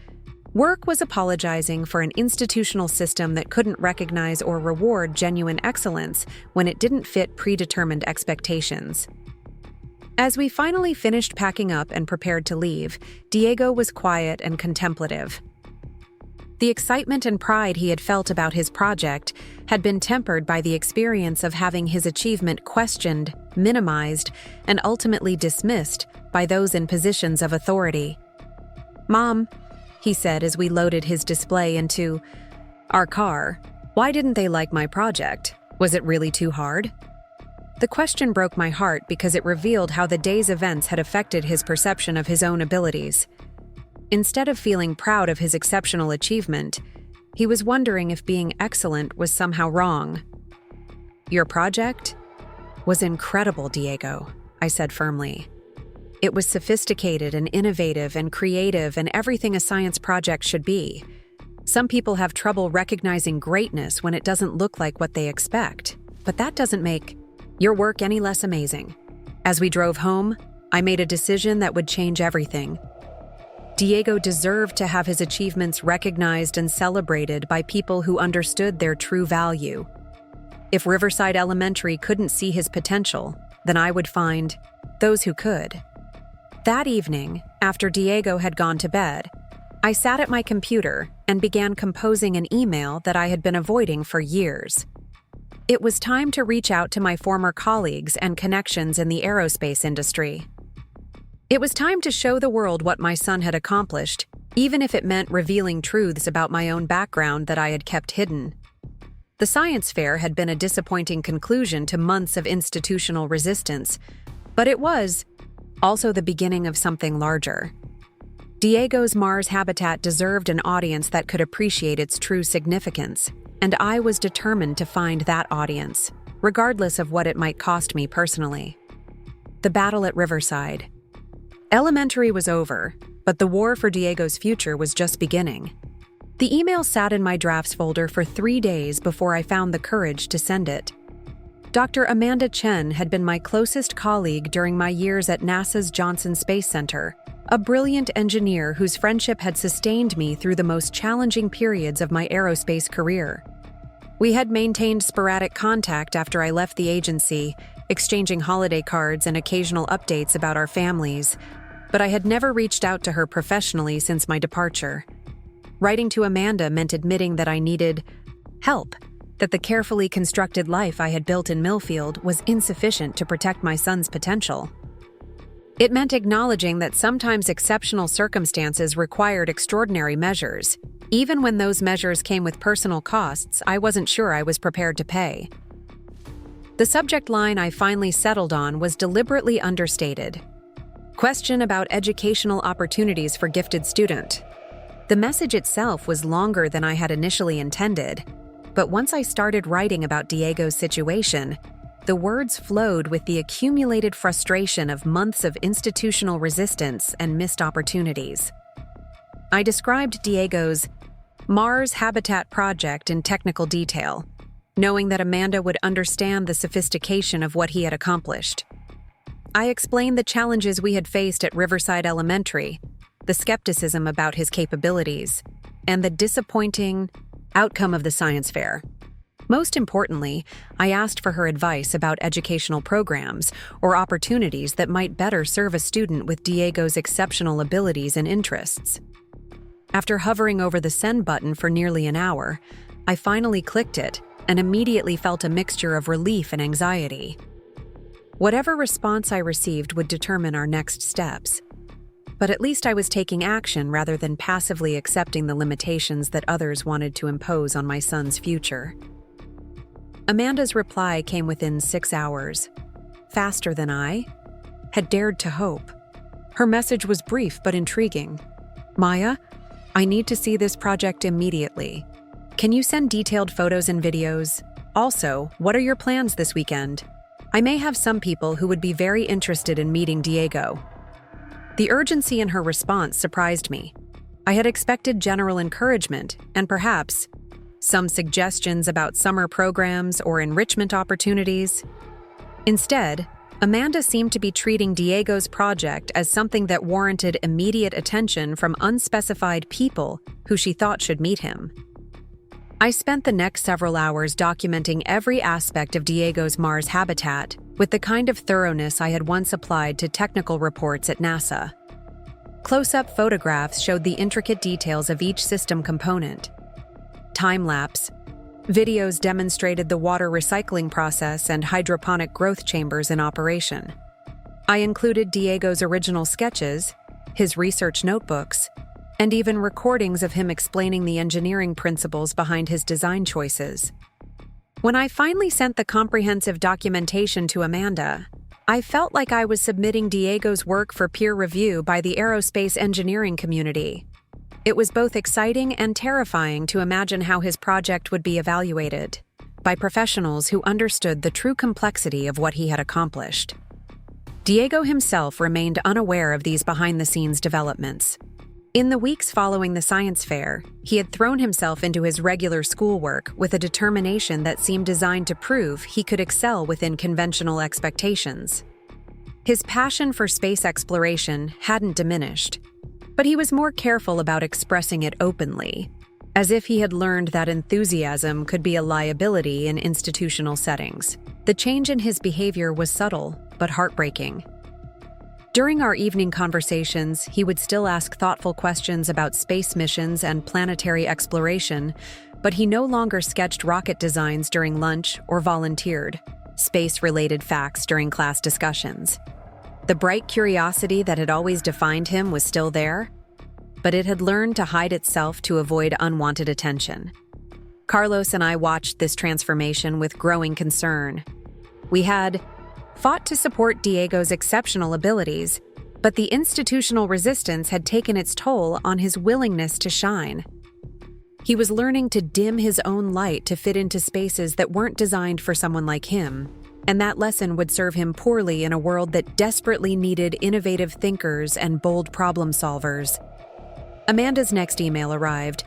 work was apologizing for an institutional system that couldn't recognize or reward genuine excellence when it didn't fit predetermined expectations. As we finally finished packing up and prepared to leave, Diego was quiet and contemplative. The excitement and pride he had felt about his project had been tempered by the experience of having his achievement questioned, minimized, and ultimately dismissed by those in positions of authority. "Mom," he said as we loaded his display into our car, "why didn't they like my project? Was it really too hard?" The question broke my heart because it revealed how the day's events had affected his perception of his own abilities. Instead of feeling proud of his exceptional achievement, he was wondering if being excellent was somehow wrong. "Your project was incredible, Diego," I said firmly. "It was sophisticated and innovative and creative and everything a science project should be. Some people have trouble recognizing greatness when it doesn't look like what they expect, but that doesn't make your work any less amazing." As we drove home, I made a decision that would change everything. Diego deserved to have his achievements recognized and celebrated by people who understood their true value. If Riverside Elementary couldn't see his potential, then I would find those who could. That evening, after Diego had gone to bed, I sat at my computer and began composing an email that I had been avoiding for years. It was time to reach out to my former colleagues and connections in the aerospace industry. It was time to show the world what my son had accomplished, even if it meant revealing truths about my own background that I had kept hidden. The science fair had been a disappointing conclusion to months of institutional resistance, but it was also the beginning of something larger. Diego's Mars habitat deserved an audience that could appreciate its true significance, and I was determined to find that audience, regardless of what it might cost me personally. The battle at Riverside. Elementary was over, but the war for Diego's future was just beginning. The email sat in my drafts folder for 3 days before I found the courage to send it. Dr. Amanda Chen had been my closest colleague during my years at NASA's Johnson Space Center, a brilliant engineer whose friendship had sustained me through the most challenging periods of my aerospace career. We had maintained sporadic contact after I left the agency, exchanging holiday cards and occasional updates about our families, but I had never reached out to her professionally since my departure. Writing to Amanda meant admitting that I needed help, that the carefully constructed life I had built in Millfield was insufficient to protect my son's potential. It meant acknowledging that sometimes exceptional circumstances required extraordinary measures. Even when those measures came with personal costs, I wasn't sure I was prepared to pay. The subject line I finally settled on was deliberately understated. Question about educational opportunities for gifted student. The message itself was longer than I had initially intended, but once I started writing about Diego's situation, the words flowed with the accumulated frustration of months of institutional resistance and missed opportunities. I described Diego's Mars habitat project in technical detail, knowing that Amanda would understand the sophistication of what he had accomplished. I explained the challenges we had faced at Riverside Elementary, the skepticism about his capabilities, and the disappointing outcome of the science fair. Most importantly, I asked for her advice about educational programs or opportunities that might better serve a student with Diego's exceptional abilities and interests. After hovering over the send button for nearly an hour, I finally clicked it and immediately felt a mixture of relief and anxiety. Whatever response I received would determine our next steps. But at least I was taking action rather than passively accepting the limitations that others wanted to impose on my son's future. Amanda's reply came within 6 hours, faster than I had dared to hope. Her message was brief but intriguing. "Maya, I need to see this project immediately. Can you send detailed photos and videos? Also, what are your plans this weekend? I may have some people who would be very interested in meeting Diego." The urgency in her response surprised me. I had expected general encouragement and perhaps some suggestions about summer programs or enrichment opportunities. Instead, Amanda seemed to be treating Diego's project as something that warranted immediate attention from unspecified people who she thought should meet him. I spent the next several hours documenting every aspect of Diego's Mars habitat with the kind of thoroughness I had once applied to technical reports at NASA. Close-up photographs showed the intricate details of each system component. Time-lapse videos demonstrated the water recycling process and hydroponic growth chambers in operation. I included Diego's original sketches, his research notebooks, and even recordings of him explaining the engineering principles behind his design choices. When I finally sent the comprehensive documentation to Amanda, I felt like I was submitting Diego's work for peer review by the aerospace engineering community. It was both exciting and terrifying to imagine how his project would be evaluated by professionals who understood the true complexity of what he had accomplished. Diego himself remained unaware of these behind-the-scenes developments. In the weeks following the science fair, he had thrown himself into his regular schoolwork with a determination that seemed designed to prove he could excel within conventional expectations. His passion for space exploration hadn't diminished, but he was more careful about expressing it openly, as if he had learned that enthusiasm could be a liability in institutional settings. The change in his behavior was subtle, but heartbreaking. During our evening conversations, he would still ask thoughtful questions about space missions and planetary exploration, but he no longer sketched rocket designs during lunch or volunteered space-related facts during class discussions. The bright curiosity that had always defined him was still there, but it had learned to hide itself to avoid unwanted attention. Carlos and I watched this transformation with growing concern. We had fought to support Diego's exceptional abilities, but the institutional resistance had taken its toll on his willingness to shine. He was learning to dim his own light to fit into spaces that weren't designed for someone like him, and that lesson would serve him poorly in a world that desperately needed innovative thinkers and bold problem solvers. Amanda's next email arrived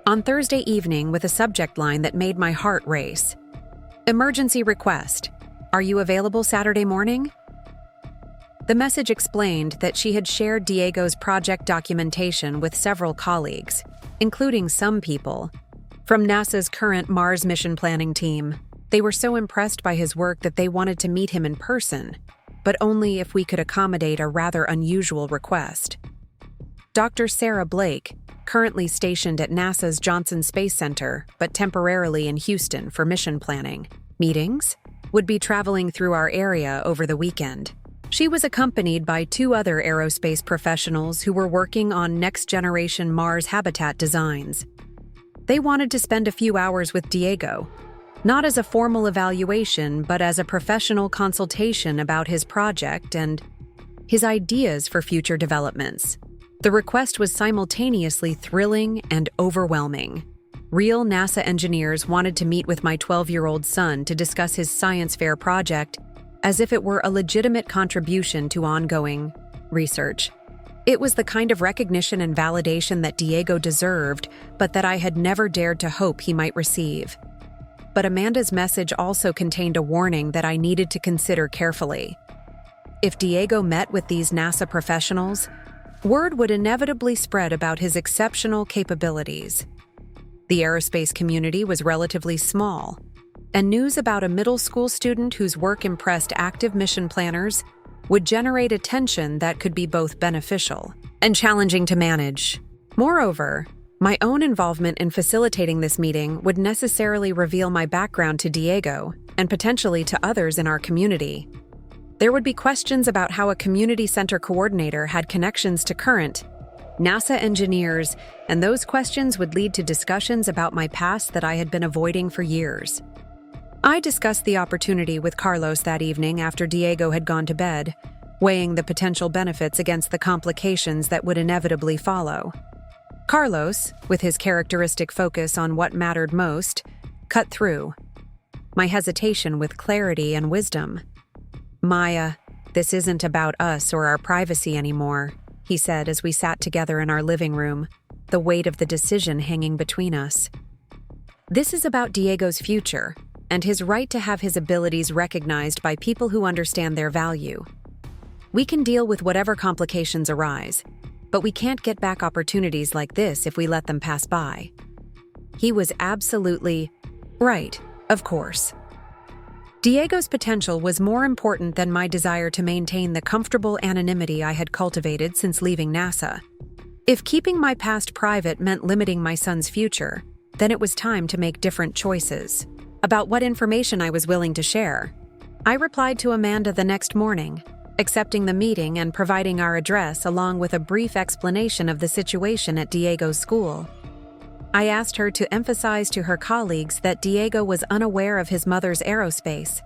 on Thursday evening with a subject line that made my heart race. "Emergency request. Are you available Saturday morning?" The message explained that she had shared Diego's project documentation with several colleagues, including some people from NASA's current Mars mission planning team. They were so impressed by his work that they wanted to meet him in person, but only if we could accommodate a rather unusual request. Dr. Sarah Blake, currently stationed at NASA's Johnson Space Center, but temporarily in Houston for mission planning meetings, would be traveling through our area over the weekend. She was accompanied by 2 other aerospace professionals who were working on next-generation Mars habitat designs. They wanted to spend a few hours with Diego, not as a formal evaluation, but as a professional consultation about his project and his ideas for future developments. The request was simultaneously thrilling and overwhelming. Real NASA engineers wanted to meet with my 12-year-old son to discuss his science fair project as if it were a legitimate contribution to ongoing research. It was the kind of recognition and validation that Diego deserved, but that I had never dared to hope he might receive. But Amanda's message also contained a warning that I needed to consider carefully. If Diego met with these NASA professionals, word would inevitably spread about his exceptional capabilities. The aerospace community was relatively small, and news about a middle school student whose work impressed active mission planners would generate attention that could be both beneficial and challenging to manage. Moreover, my own involvement in facilitating this meeting would necessarily reveal my background to Diego and potentially to others in our community. There would be questions about how a community center coordinator had connections to current NASA engineers, and those questions would lead to discussions about my past that I had been avoiding for years. I discussed the opportunity with Carlos that evening after Diego had gone to bed, weighing the potential benefits against the complications that would inevitably follow. Carlos, with his characteristic focus on what mattered most, cut through my hesitation with clarity and wisdom. "Maya, this isn't about us or our privacy anymore," he said as we sat together in our living room, the weight of the decision hanging between us. "This is about Diego's future and his right to have his abilities recognized by people who understand their value. We can deal with whatever complications arise, but we can't get back opportunities like this if we let them pass by." He was absolutely right, of course. Diego's potential was more important than my desire to maintain the comfortable anonymity I had cultivated since leaving NASA. If keeping my past private meant limiting my son's future, then it was time to make different choices about what information I was willing to share. I replied to Amanda the next morning, accepting the meeting and providing our address along with a brief explanation of the situation at Diego's school. I asked her to emphasize to her colleagues that Diego was unaware of his mother's aerospace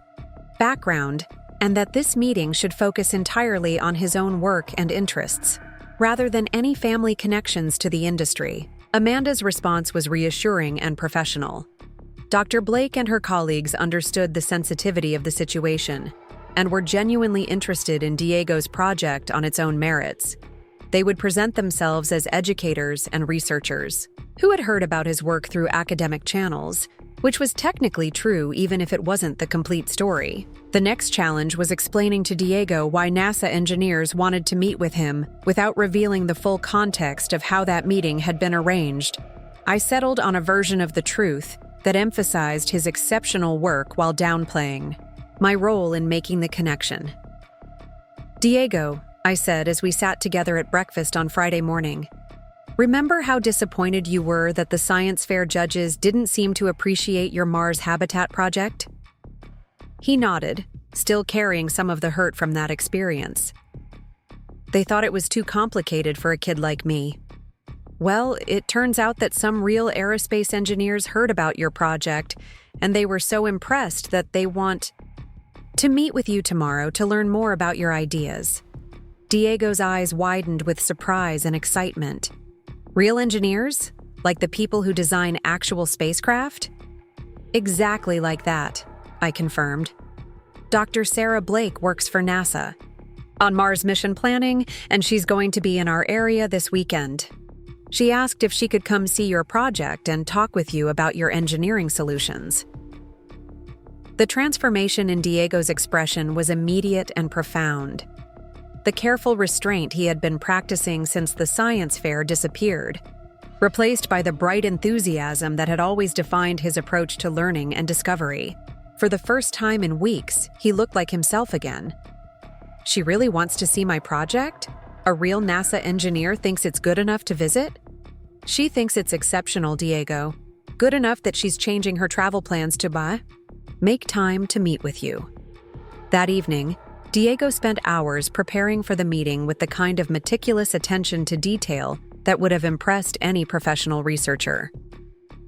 background and that this meeting should focus entirely on his own work and interests, rather than any family connections to the industry. Amanda's response was reassuring and professional. Dr. Blake and her colleagues understood the sensitivity of the situation and were genuinely interested in Diego's project on its own merits. They would present themselves as educators and researchers who had heard about his work through academic channels, which was technically true even if it wasn't the complete story. The next challenge was explaining to Diego why NASA engineers wanted to meet with him without revealing the full context of how that meeting had been arranged. I settled on a version of the truth that emphasized his exceptional work while downplaying my role in making the connection. "Diego," I said as we sat together at breakfast on Friday morning, "remember how disappointed you were that the science fair judges didn't seem to appreciate your Mars habitat project?" He nodded, still carrying some of the hurt from that experience. "They thought it was too complicated for a kid like me." "Well, it turns out that some real aerospace engineers heard about your project, and they were so impressed that they want to meet with you tomorrow to learn more about your ideas." Diego's eyes widened with surprise and excitement. "Real engineers? Like the people who design actual spacecraft?" "Exactly like that," I confirmed. "Dr. Sarah Blake works for NASA on Mars mission planning, and she's going to be in our area this weekend. She asked if she could come see your project and talk with you about your engineering solutions." The transformation in Diego's expression was immediate and profound. The careful restraint he had been practicing since the science fair disappeared, replaced by the bright enthusiasm that had always defined his approach to learning and discovery. For the first time in weeks, he looked like himself again. "She really wants to see my project? A real NASA engineer thinks it's good enough to visit?" "She thinks it's exceptional, Diego. Good enough that she's changing her travel plans to make time to meet with you." That evening, Diego spent hours preparing for the meeting with the kind of meticulous attention to detail that would have impressed any professional researcher.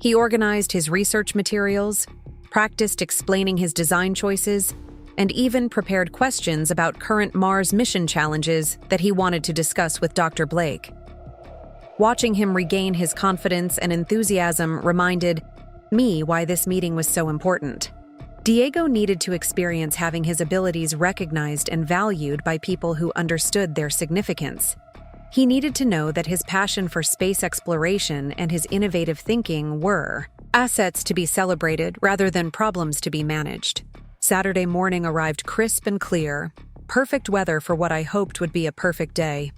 He organized his research materials, practiced explaining his design choices, and even prepared questions about current Mars mission challenges that he wanted to discuss with Dr. Blake. Watching him regain his confidence and enthusiasm reminded me why this meeting was so important. Diego needed to experience having his abilities recognized and valued by people who understood their significance. He needed to know that his passion for space exploration and his innovative thinking were assets to be celebrated rather than problems to be managed. Saturday morning arrived crisp and clear, perfect weather for what I hoped would be a perfect day.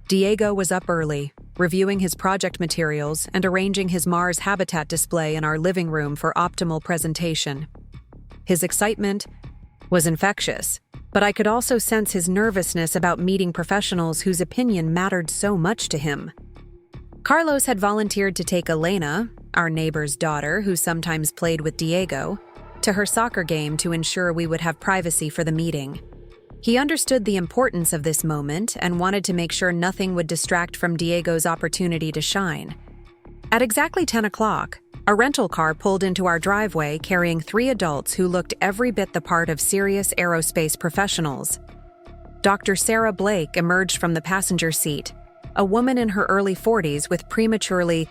Diego was up early, reviewing his project materials and arranging his Mars habitat display in our living room for optimal presentation. His excitement was infectious, but I could also sense his nervousness about meeting professionals whose opinion mattered so much to him. Carlos had volunteered to take Elena, our neighbor's daughter who sometimes played with Diego, to her soccer game to ensure we would have privacy for the meeting. He understood the importance of this moment and wanted to make sure nothing would distract from Diego's opportunity to shine. At exactly 10 o'clock, a rental car pulled into our driveway carrying 3 adults who looked every bit the part of serious aerospace professionals. Dr. Sarah Blake emerged from the passenger seat, a woman in her early 40s with prematurely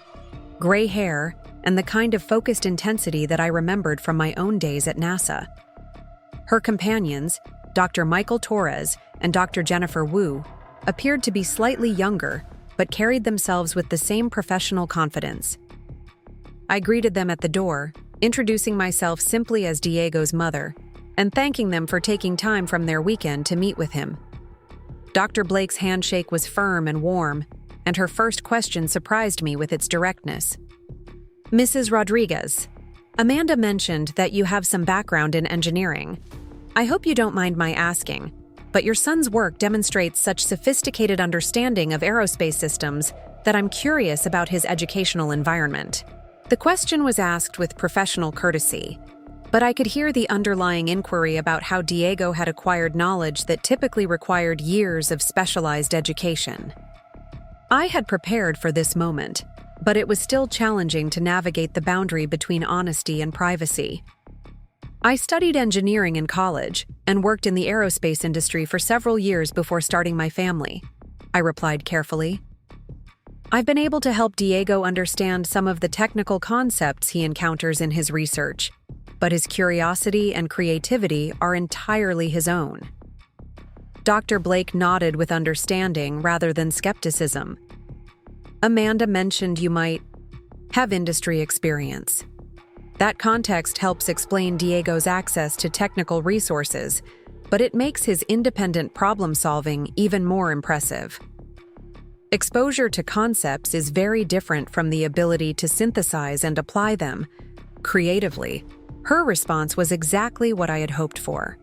gray hair and the kind of focused intensity that I remembered from my own days at NASA. Her companions, Dr. Michael Torres and Dr. Jennifer Wu, appeared to be slightly younger but carried themselves with the same professional confidence. I greeted them at the door, introducing myself simply as Diego's mother, and thanking them for taking time from their weekend to meet with him. Dr. Blake's handshake was firm and warm, and her first question surprised me with its directness. "Mrs. Rodriguez, Amanda mentioned that you have some background in engineering. I hope you don't mind my asking, but your son's work demonstrates such sophisticated understanding of aerospace systems that I'm curious about his educational environment." The question was asked with professional courtesy, but I could hear the underlying inquiry about how Diego had acquired knowledge that typically required years of specialized education. I had prepared for this moment, but it was still challenging to navigate the boundary between honesty and privacy. I studied engineering in college and worked in the aerospace industry for several years before starting my family, I replied carefully. I've been able to help Diego understand some of the technical concepts he encounters in his research, but his curiosity and creativity are entirely his own. Dr. Blake nodded with understanding rather than skepticism. Amanda mentioned you might have industry experience. That context helps explain Diego's access to technical resources, but it makes his independent problem-solving even more impressive. Exposure to concepts is very different from the ability to synthesize and apply them creatively. Her response was exactly what I had hoped for.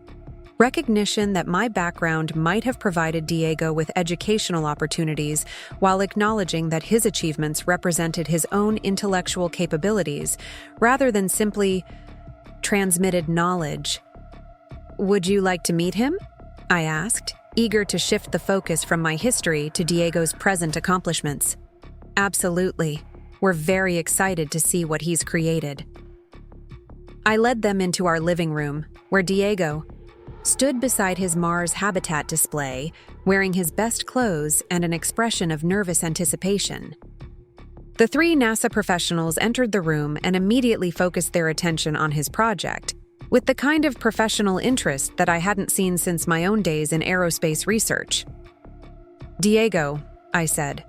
Recognition that my background might have provided Diego with educational opportunities while acknowledging that his achievements represented his own intellectual capabilities rather than simply transmitted knowledge. "Would you like to meet him?" I asked, eager to shift the focus from my history to Diego's present accomplishments. "Absolutely. We're very excited to see what he's created." I led them into our living room, where Diego stood beside his Mars habitat display, wearing his best clothes and an expression of nervous anticipation. The three NASA professionals entered the room and immediately focused their attention on his project, with the kind of professional interest that I hadn't seen since my own days in aerospace research. "Diego," I said,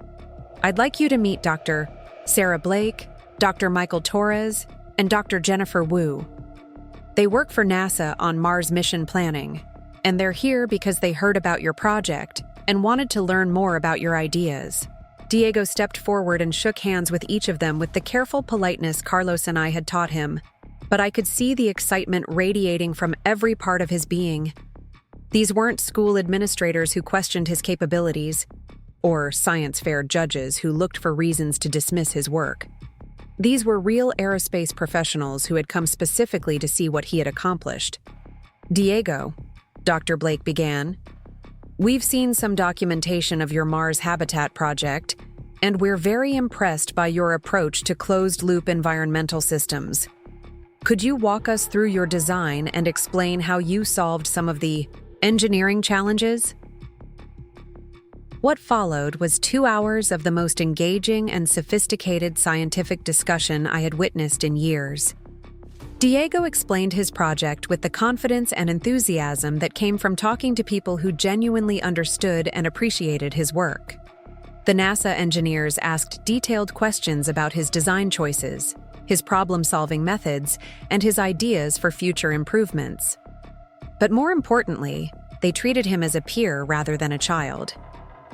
"I'd like you to meet Dr. Sarah Blake, Dr. Michael Torres, and Dr. Jennifer Wu. They work for NASA on Mars mission planning, and they're here because they heard about your project and wanted to learn more about your ideas." Diego stepped forward and shook hands with each of them with the careful politeness Carlos and I had taught him, but I could see the excitement radiating from every part of his being. These weren't school administrators who questioned his capabilities, or science fair judges who looked for reasons to dismiss his work. These were real aerospace professionals who had come specifically to see what he had accomplished. "Diego," Dr. Blake began, "we've seen some documentation of your Mars habitat project, and we're very impressed by your approach to closed-loop environmental systems. Could you walk us through your design and explain how you solved some of the engineering challenges?" What followed was 2 hours of the most engaging and sophisticated scientific discussion I had witnessed in years. Diego explained his project with the confidence and enthusiasm that came from talking to people who genuinely understood and appreciated his work. The NASA engineers asked detailed questions about his design choices, his problem-solving methods, and his ideas for future improvements. But more importantly, they treated him as a peer rather than a child.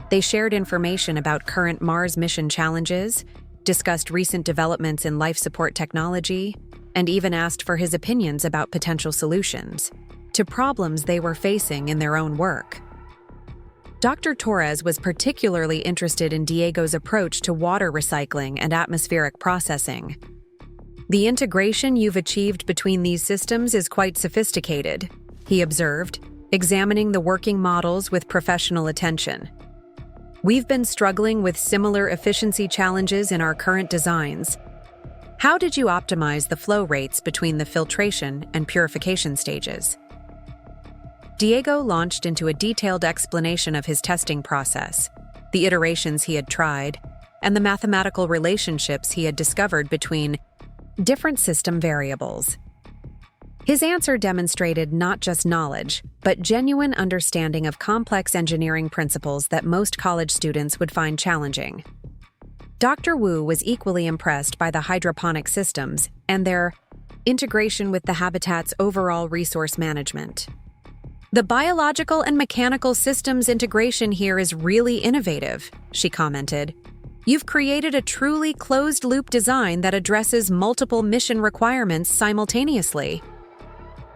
They shared information about current Mars mission challenges, discussed recent developments in life support technology, and even asked for his opinions about potential solutions to problems they were facing in their own work. Dr. Torres was particularly interested in Diego's approach to water recycling and atmospheric processing. "The integration you've achieved between these systems is quite sophisticated," he observed, examining the working models with professional attention. "We've been struggling with similar efficiency challenges in our current designs. How did you optimize the flow rates between the filtration and purification stages?" Diego launched into a detailed explanation of his testing process, the iterations he had tried, and the mathematical relationships he had discovered between different system variables. His answer demonstrated not just knowledge, but genuine understanding of complex engineering principles that most college students would find challenging. Dr. Wu was equally impressed by the hydroponic systems and their integration with the habitat's overall resource management. "The biological and mechanical systems integration here is really innovative," she commented. "You've created a truly closed-loop design that addresses multiple mission requirements simultaneously."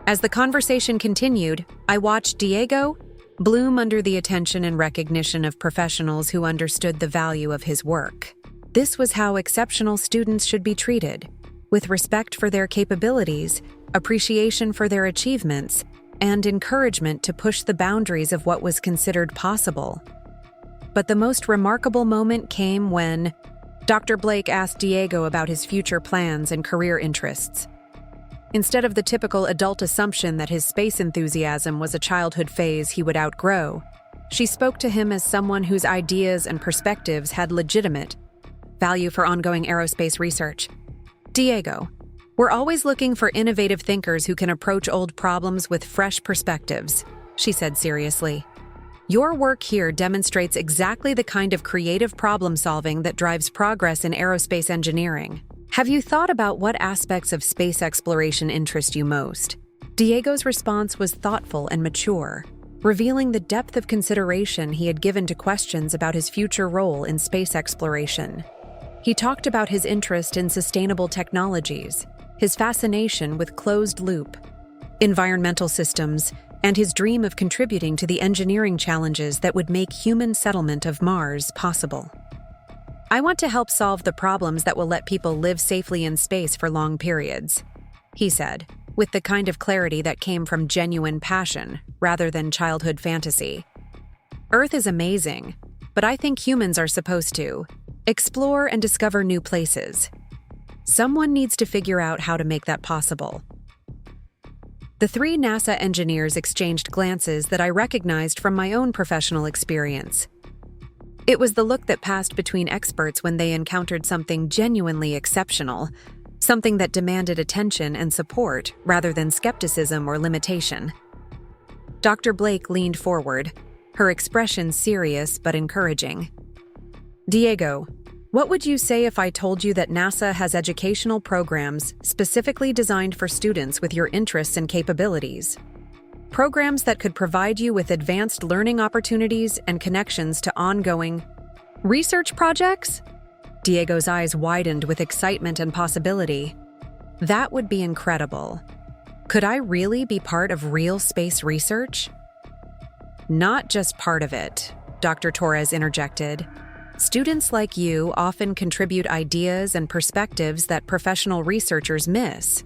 As the conversation continued, I watched Diego bloom under the attention and recognition of professionals who understood the value of his work. This was how exceptional students should be treated, with respect for their capabilities, appreciation for their achievements, and encouragement to push the boundaries of what was considered possible. But the most remarkable moment came when Dr. Blake asked Diego about his future plans and career interests. Instead of the typical adult assumption that his space enthusiasm was a childhood phase he would outgrow, she spoke to him as someone whose ideas and perspectives had legitimate value for ongoing aerospace research. "Diego, we're always looking for innovative thinkers who can approach old problems with fresh perspectives," she said seriously. "Your work here demonstrates exactly the kind of creative problem-solving that drives progress in aerospace engineering. Have you thought about what aspects of space exploration interest you most?" Diego's response was thoughtful and mature, revealing the depth of consideration he had given to questions about his future role in space exploration. He talked about his interest in sustainable technologies, his fascination with closed-loop environmental systems, and his dream of contributing to the engineering challenges that would make human settlement of Mars possible. "I want to help solve the problems that will let people live safely in space for long periods," he said, with the kind of clarity that came from genuine passion rather than childhood fantasy. "Earth is amazing, but I think humans are supposed to explore and discover new places. Someone needs to figure out how to make that possible." The three NASA engineers exchanged glances that I recognized from my own professional experience. It was the look that passed between experts when they encountered something genuinely exceptional, something that demanded attention and support rather than skepticism or limitation. Dr. Blake leaned forward, her expression serious but encouraging. "Diego, what would you say if I told you that NASA has educational programs specifically designed for students with your interests and capabilities? Programs that could provide you with advanced learning opportunities and connections to ongoing research projects?" Diego's eyes widened with excitement and possibility. "That would be incredible. Could I really be part of real space research?" "Not just part of it," Dr. Torres interjected. "Students like you often contribute ideas and perspectives that professional researchers miss.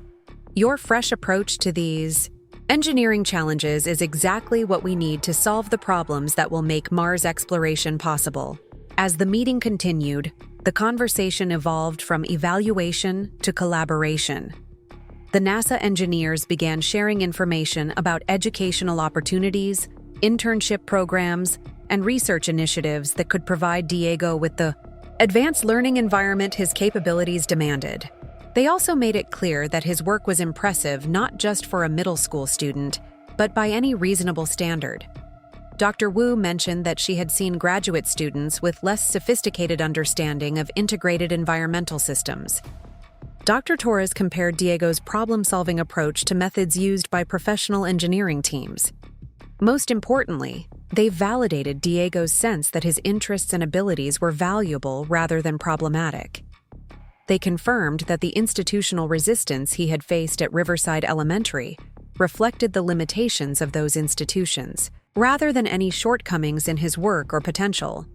Your fresh approach to these engineering challenges is exactly what we need to solve the problems that will make Mars exploration possible." As the meeting continued, the conversation evolved from evaluation to collaboration. The NASA engineers began sharing information about educational opportunities, internship programs, and research initiatives that could provide Diego with the advanced learning environment his capabilities demanded. They also made it clear that his work was impressive not just for a middle school student, but by any reasonable standard. Dr. Wu mentioned that she had seen graduate students with less sophisticated understanding of integrated environmental systems. Dr. Torres compared Diego's problem-solving approach to methods used by professional engineering teams. Most importantly, they validated Diego's sense that his interests and abilities were valuable rather than problematic. They confirmed that the institutional resistance he had faced at Riverside Elementary reflected the limitations of those institutions, rather than any shortcomings in his work or potential.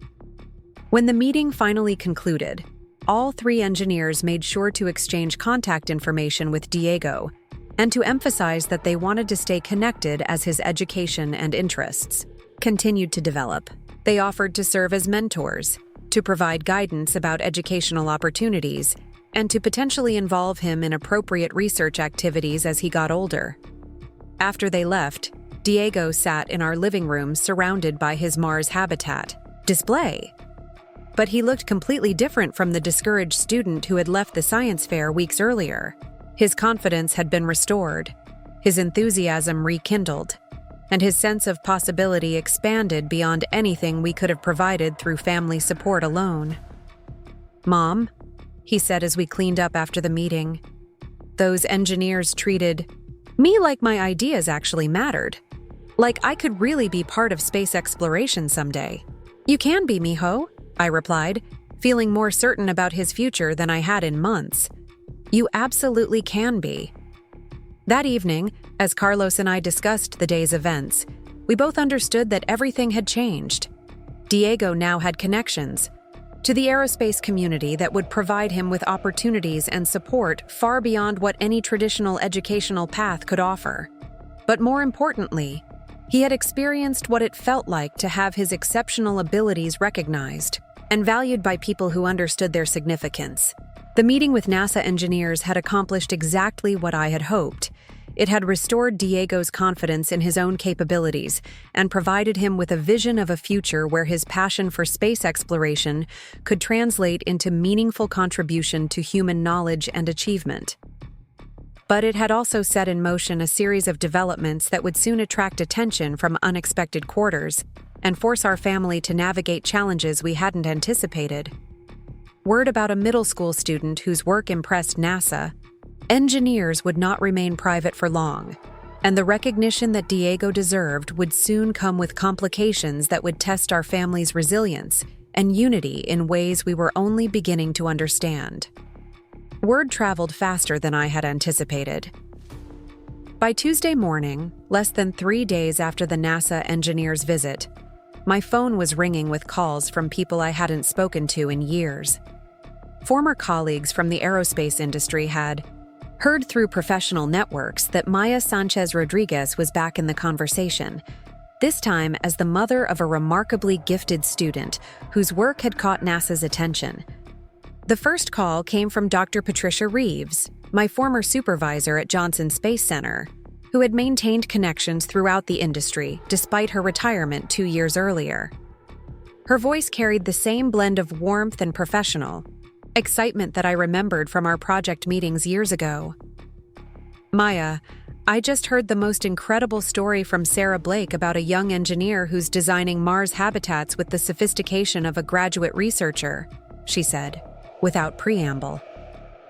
When the meeting finally concluded, all three engineers made sure to exchange contact information with Diego and to emphasize that they wanted to stay connected as his education and interests continued to develop. They offered to serve as mentors, to provide guidance about educational opportunities, and to potentially involve him in appropriate research activities as he got older. After they left, Diego sat in our living room surrounded by his Mars habitat display. But he looked completely different from the discouraged student who had left the science fair weeks earlier. His confidence had been restored. His enthusiasm rekindled, and his sense of possibility expanded beyond anything we could have provided through family support alone. "Mom," he said as we cleaned up after the meeting, "those engineers treated me like my ideas actually mattered. Like I could really be part of space exploration someday." "You can be, mijo," I replied, feeling more certain about his future than I had in months. "You absolutely can be." That evening, as Carlos and I discussed the day's events, we both understood that everything had changed. Diego now had connections to the aerospace community that would provide him with opportunities and support far beyond what any traditional educational path could offer. But more importantly, he had experienced what it felt like to have his exceptional abilities recognized and valued by people who understood their significance. The meeting with NASA engineers had accomplished exactly what I had hoped. It had restored Diego's confidence in his own capabilities and provided him with a vision of a future where his passion for space exploration could translate into meaningful contribution to human knowledge and achievement. But it had also set in motion a series of developments that would soon attract attention from unexpected quarters and force our family to navigate challenges we hadn't anticipated. Word about a middle school student whose work impressed NASA, engineers would not remain private for long, and the recognition that Diego deserved would soon come with complications that would test our family's resilience and unity in ways we were only beginning to understand. Word traveled faster than I had anticipated. By Tuesday morning, less than 3 days after the NASA engineers' visit, my phone was ringing with calls from people I hadn't spoken to in years. Former colleagues from the aerospace industry had heard through professional networks that Maya Sanchez Rodriguez was back in the conversation, this time as the mother of a remarkably gifted student whose work had caught NASA's attention. The first call came from Dr. Patricia Reeves, my former supervisor at Johnson Space Center, who had maintained connections throughout the industry despite her retirement 2 years earlier. Her voice carried the same blend of warmth and professional excitement that I remembered from our project meetings years ago. "Maya, I just heard the most incredible story from Sarah Blake about a young engineer who's designing Mars habitats with the sophistication of a graduate researcher," she said, without preamble.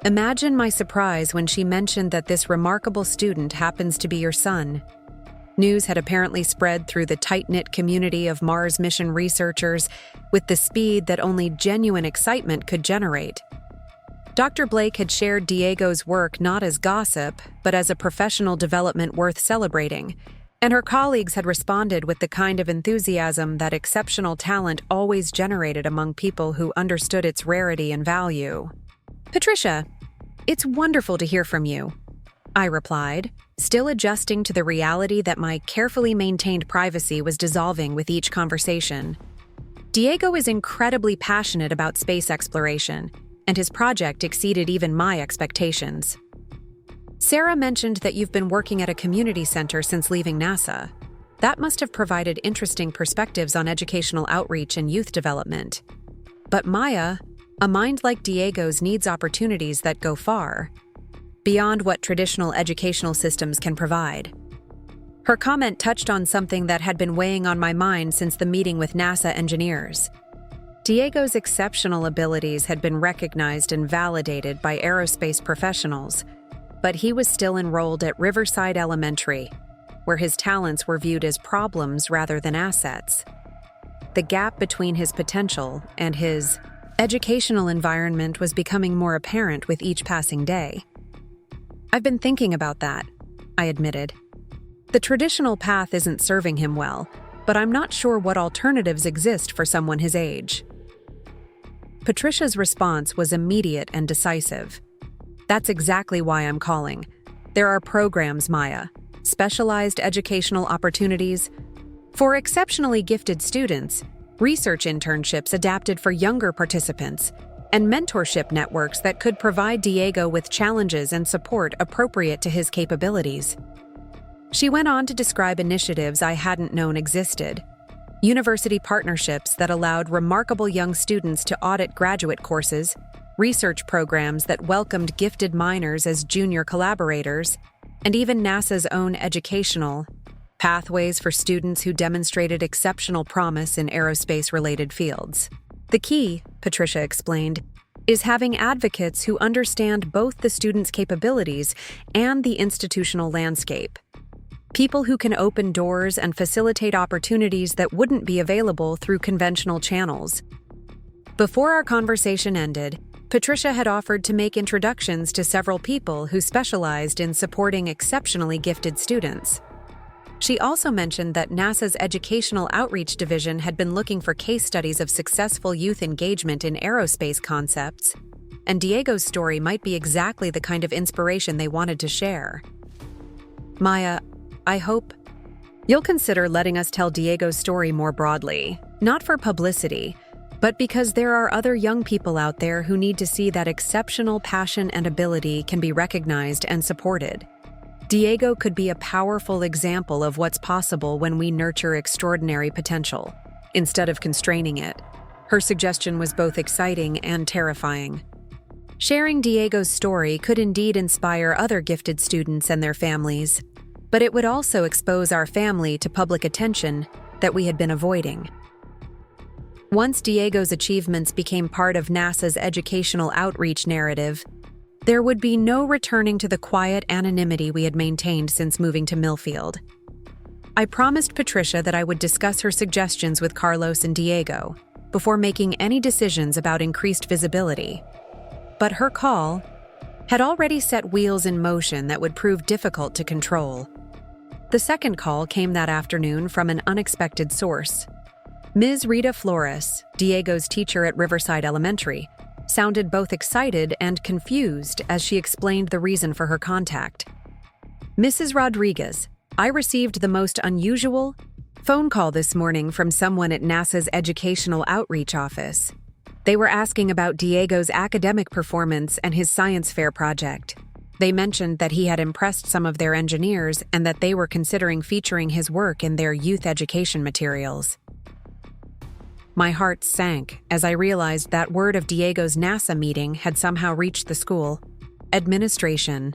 Imagine my surprise when she mentioned that this remarkable student happens to be your son. News had apparently spread through the tight-knit community of Mars mission researchers with the speed that only genuine excitement could generate. Dr. Blake had shared Diego's work not as gossip, but as a professional development worth celebrating, and her colleagues had responded with the kind of enthusiasm that exceptional talent always generated among people who understood its rarity and value. "Patricia, it's wonderful to hear from you," I replied, still adjusting to the reality that my carefully maintained privacy was dissolving with each conversation. Diego is incredibly passionate about space exploration, and his project exceeded even my expectations. "Sarah mentioned that you've been working at a community center since leaving NASA. That must have provided interesting perspectives on educational outreach and youth development. But Maya, a mind like Diego's needs opportunities that go far beyond what traditional educational systems can provide." Her comment touched on something that had been weighing on my mind since the meeting with NASA engineers. Diego's exceptional abilities had been recognized and validated by aerospace professionals, but he was still enrolled at Riverside Elementary, where his talents were viewed as problems rather than assets. The gap between his potential and his educational environment was becoming more apparent with each passing day. "I've been thinking about that," I admitted. "The traditional path isn't serving him well, but I'm not sure what alternatives exist for someone his age." Patricia's response was immediate and decisive. "That's exactly why I'm calling. There are programs, Maya, specialized educational opportunities for exceptionally gifted students, research internships adapted for younger participants, and mentorship networks that could provide Diego with challenges and support appropriate to his capabilities." She went on to describe initiatives I hadn't known existed. University partnerships that allowed remarkable young students to audit graduate courses, research programs that welcomed gifted minors as junior collaborators, and even NASA's own educational pathways for students who demonstrated exceptional promise in aerospace-related fields. The key, Patricia explained, is having advocates who understand both the students' capabilities and the institutional landscape. People who can open doors and facilitate opportunities that wouldn't be available through conventional channels. Before our conversation ended, Patricia had offered to make introductions to several people who specialized in supporting exceptionally gifted students. She also mentioned that NASA's Educational Outreach Division had been looking for case studies of successful youth engagement in aerospace concepts, and Diego's story might be exactly the kind of inspiration they wanted to share. Maya, I hope you'll consider letting us tell Diego's story more broadly, not for publicity, but because there are other young people out there who need to see that exceptional passion and ability can be recognized and supported. Diego could be a powerful example of what's possible when we nurture extraordinary potential, instead of constraining it. Her suggestion was both exciting and terrifying. Sharing Diego's story could indeed inspire other gifted students and their families, but it would also expose our family to public attention that we had been avoiding. Once Diego's achievements became part of NASA's educational outreach narrative, there would be no returning to the quiet anonymity we had maintained since moving to Millfield. I promised Patricia that I would discuss her suggestions with Carlos and Diego before making any decisions about increased visibility. But her call had already set wheels in motion that would prove difficult to control. The second call came that afternoon from an unexpected source. Ms. Rita Flores, Diego's teacher at Riverside Elementary, sounded both excited and confused as she explained the reason for her contact. Mrs. Rodriguez, I received the most unusual phone call this morning from someone at NASA's Educational Outreach Office. They were asking about Diego's academic performance and his science fair project. They mentioned that he had impressed some of their engineers and that they were considering featuring his work in their youth education materials. My heart sank as I realized that word of Diego's NASA meeting had somehow reached the school administration.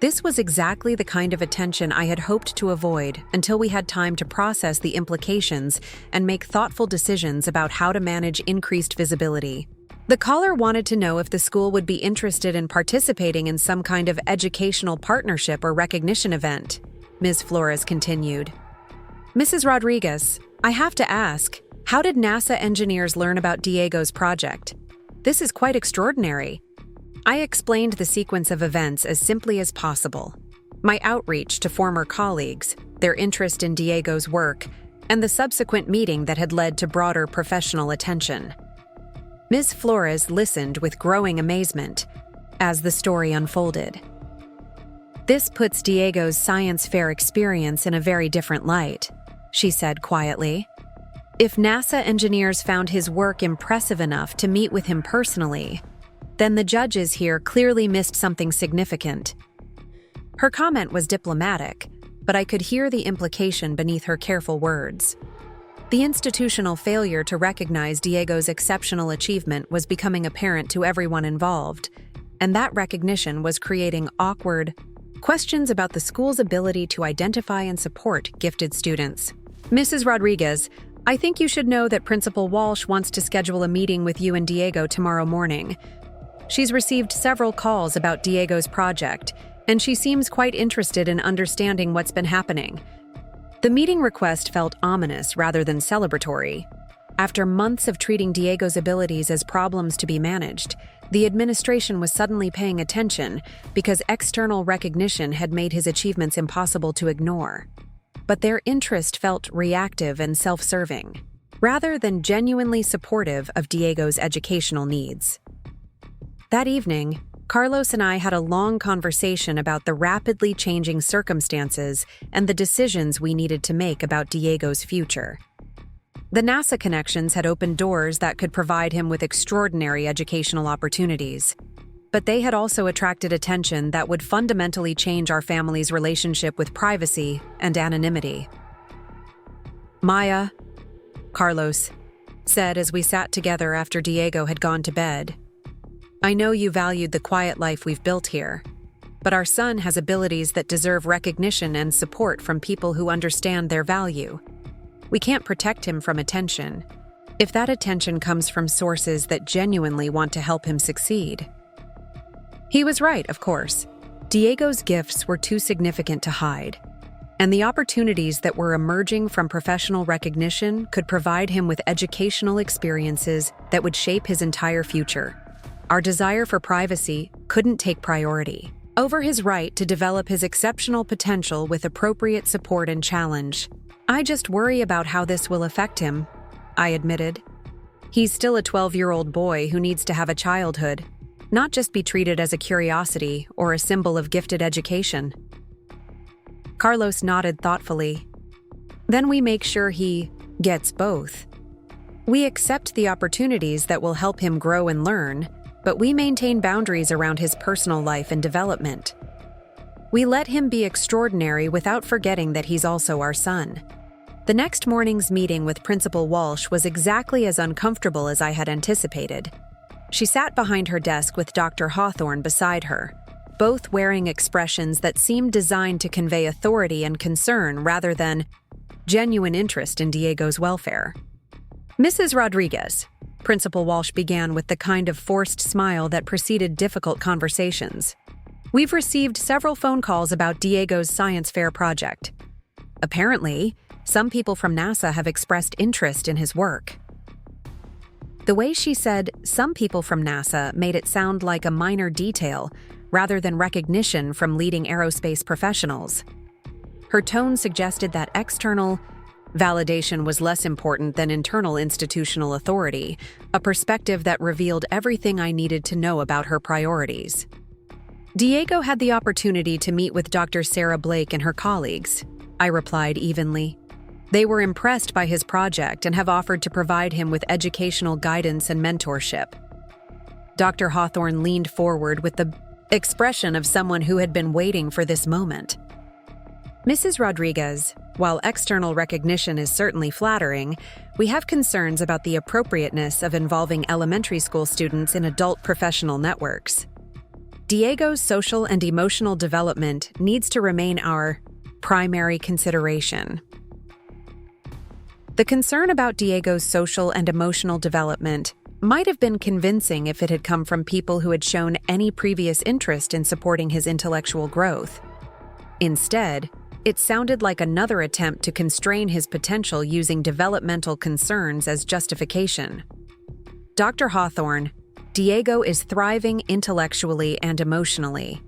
This was exactly the kind of attention I had hoped to avoid until we had time to process the implications and make thoughtful decisions about how to manage increased visibility. The caller wanted to know if the school would be interested in participating in some kind of educational partnership or recognition event, Ms. Flores continued. Mrs. Rodriguez, I have to ask, how did NASA engineers learn about Diego's project? This is quite extraordinary. I explained the sequence of events as simply as possible. My outreach to former colleagues, their interest in Diego's work, and the subsequent meeting that had led to broader professional attention. Ms. Flores listened with growing amazement as the story unfolded. This puts Diego's science fair experience in a very different light, she said quietly. If NASA engineers found his work impressive enough to meet with him personally, then the judges here clearly missed something significant. Her comment was diplomatic, but I could hear the implication beneath her careful words. The institutional failure to recognize Diego's exceptional achievement was becoming apparent to everyone involved, and that recognition was creating awkward questions about the school's ability to identify and support gifted students. Mrs. Rodriguez, I think you should know that Principal Walsh wants to schedule a meeting with you and Diego tomorrow morning. She's received several calls about Diego's project, and she seems quite interested in understanding what's been happening. The meeting request felt ominous rather than celebratory. After months of treating Diego's abilities as problems to be managed, the administration was suddenly paying attention because external recognition had made his achievements impossible to ignore. But their interest felt reactive and self-serving, rather than genuinely supportive of Diego's educational needs. That evening, Carlos and I had a long conversation about the rapidly changing circumstances and the decisions we needed to make about Diego's future. The NASA connections had opened doors that could provide him with extraordinary educational opportunities, but they had also attracted attention that would fundamentally change our family's relationship with privacy and anonymity. Maya, Carlos said as we sat together after Diego had gone to bed, I know you valued the quiet life we've built here, but our son has abilities that deserve recognition and support from people who understand their value. We can't protect him from attention, if that attention comes from sources that genuinely want to help him succeed." He was right, of course. Diego's gifts were too significant to hide, and the opportunities that were emerging from professional recognition could provide him with educational experiences that would shape his entire future. Our desire for privacy couldn't take priority over his right to develop his exceptional potential with appropriate support and challenge. "I just worry about how this will affect him," I admitted. "He's still a 12-year-old boy who needs to have a childhood, not just be treated as a curiosity or a symbol of gifted education." Carlos nodded thoughtfully. "Then we make sure he gets both. We accept the opportunities that will help him grow and learn, but we maintain boundaries around his personal life and development. We let him be extraordinary without forgetting that he's also our son." The next morning's meeting with Principal Walsh was exactly as uncomfortable as I had anticipated. She sat behind her desk with Dr. Hawthorne beside her, both wearing expressions that seemed designed to convey authority and concern rather than genuine interest in Diego's welfare. "Mrs. Rodriguez," Principal Walsh began with the kind of forced smile that preceded difficult conversations, "we've received several phone calls about Diego's science fair project. Apparently, some people from NASA have expressed interest in his work." The way she said "some people from NASA" made it sound like a minor detail rather than recognition from leading aerospace professionals. Her tone suggested that external validation was less important than internal institutional authority, a perspective that revealed everything I needed to know about her priorities. "Diego had the opportunity to meet with Dr. Sarah Blake and her colleagues," I replied evenly. "They were impressed by his project and have offered to provide him with educational guidance and mentorship." Dr. Hawthorne leaned forward with the expression of someone who had been waiting for this moment. "Mrs. Rodriguez, while external recognition is certainly flattering, we have concerns about the appropriateness of involving elementary school students in adult professional networks. Diego's social and emotional development needs to remain our primary consideration." The concern about Diego's social and emotional development might have been convincing if it had come from people who had shown any previous interest in supporting his intellectual growth. Instead, it sounded like another attempt to constrain his potential using developmental concerns as justification. "Dr. Hawthorne, Diego is thriving intellectually and emotionally.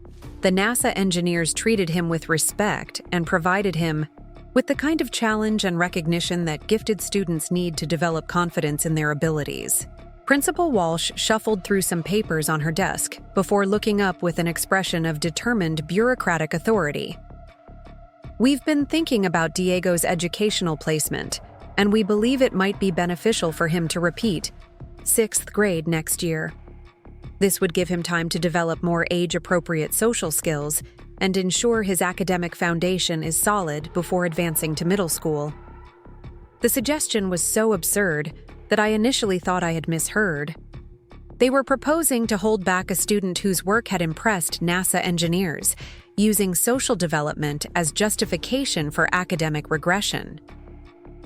The NASA engineers treated him with respect and provided him with the kind of challenge and recognition that gifted students need to develop confidence in their abilities." Principal Walsh shuffled through some papers on her desk before looking up with an expression of determined bureaucratic authority. "We've been thinking about Diego's educational placement, and we believe it might be beneficial for him to repeat 6th grade next year. This would give him time to develop more age-appropriate social skills and ensure his academic foundation is solid before advancing to middle school." The suggestion was so absurd that I initially thought I had misheard. They were proposing to hold back a student whose work had impressed NASA engineers, using social development as justification for academic regression.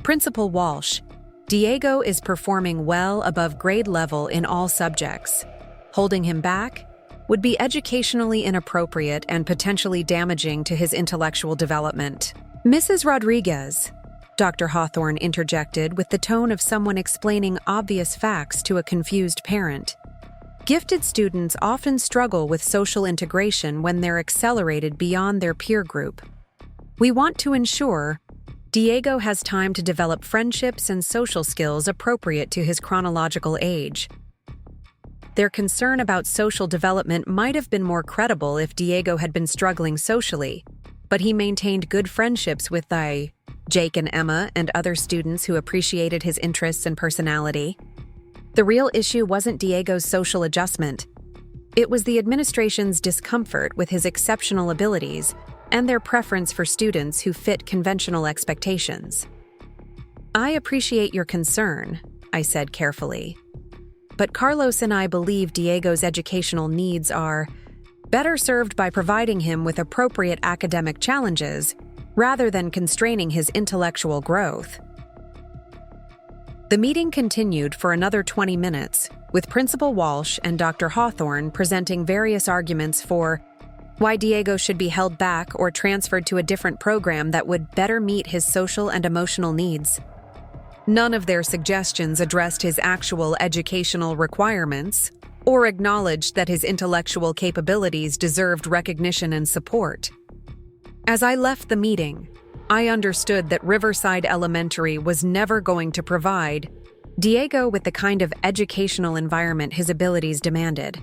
"Principal Walsh, Diego is performing well above grade level in all subjects. Holding him back would be educationally inappropriate and potentially damaging to his intellectual development." "Mrs. Rodriguez," Dr. Hawthorne interjected with the tone of someone explaining obvious facts to a confused parent, "gifted students often struggle with social integration when they're accelerated beyond their peer group. We want to ensure Diego has time to develop friendships and social skills appropriate to his chronological age. Their concern about social development might have been more credible if Diego had been struggling socially, but he maintained good friendships with Jake and Emma and other students who appreciated his interests and personality. The real issue wasn't Diego's social adjustment. It was the administration's discomfort with his exceptional abilities and their preference for students who fit conventional expectations." "I appreciate your concern," I said carefully. "But Carlos and I believe Diego's educational needs are better served by providing him with appropriate academic challenges rather than constraining his intellectual growth. The meeting continued for another 20 minutes, with Principal Walsh and Dr. Hawthorne presenting various arguments for why Diego should be held back or transferred to a different program that would better meet his social and emotional needs. None of their suggestions addressed his actual educational requirements or acknowledged that his intellectual capabilities deserved recognition and support. As I left the meeting, I understood that Riverside Elementary was never going to provide Diego with the kind of educational environment his abilities demanded.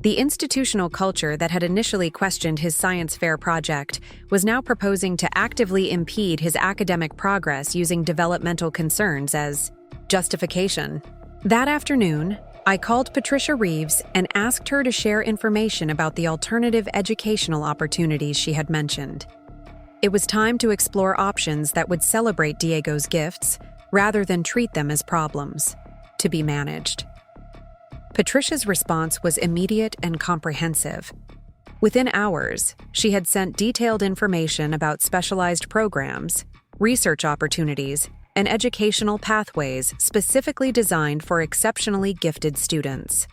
The institutional culture that had initially questioned his science fair project was now proposing to actively impede his academic progress using developmental concerns as justification. That afternoon, I called Patricia Reeves and asked her to share information about the alternative educational opportunities she had mentioned. It was time to explore options that would celebrate Diego's gifts rather than treat them as problems to be managed. Patricia's response was immediate and comprehensive. Within hours, she had sent detailed information about specialized programs, research opportunities, and educational pathways specifically designed for exceptionally gifted students.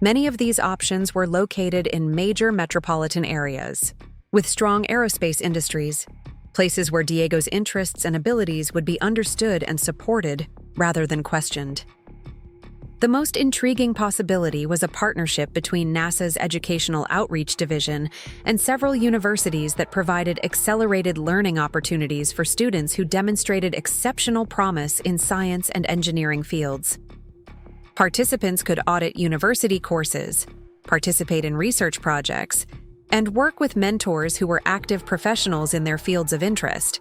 Many of these options were located in major metropolitan areas, with strong aerospace industries, places where Diego's interests and abilities would be understood and supported rather than questioned. The most intriguing possibility was a partnership between NASA's Educational Outreach Division and several universities that provided accelerated learning opportunities for students who demonstrated exceptional promise in science and engineering fields. Participants could audit university courses, participate in research projects, and work with mentors who were active professionals in their fields of interest.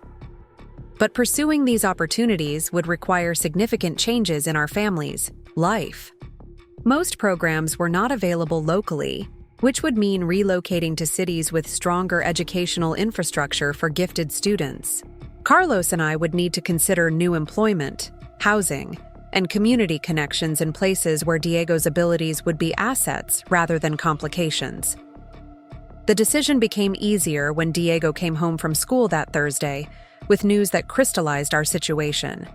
But pursuing these opportunities would require significant changes in our family's life. Most programs were not available locally, which would mean relocating to cities with stronger educational infrastructure for gifted students. Carlos and I would need to consider new employment, housing, and community connections in places where Diego's abilities would be assets rather than complications. The decision became easier when Diego came home from school that Thursday, with news that crystallized our situation.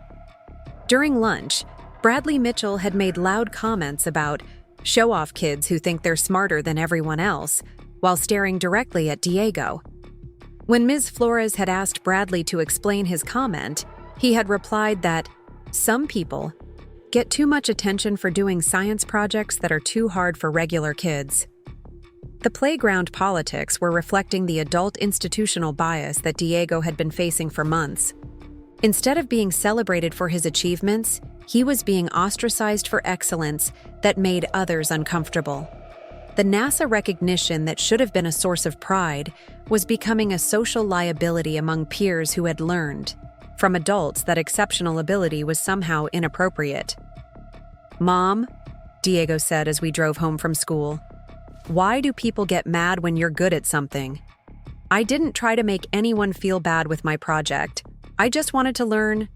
During lunch, Bradley Mitchell had made loud comments about show-off kids who think they're smarter than everyone else, while staring directly at Diego. When Ms. Flores had asked Bradley to explain his comment, he had replied that some people get too much attention for doing science projects that are too hard for regular kids. The playground politics were reflecting the adult institutional bias that Diego had been facing for months. Instead of being celebrated for his achievements, he was being ostracized for excellence that made others uncomfortable. The NASA recognition that should have been a source of pride was becoming a social liability among peers who had learned, from adults, that exceptional ability was somehow inappropriate. "Mom," Diego said as we drove home from school, "why do people get mad when you're good at something? I didn't try to make anyone feel bad with my project. I just wanted to learn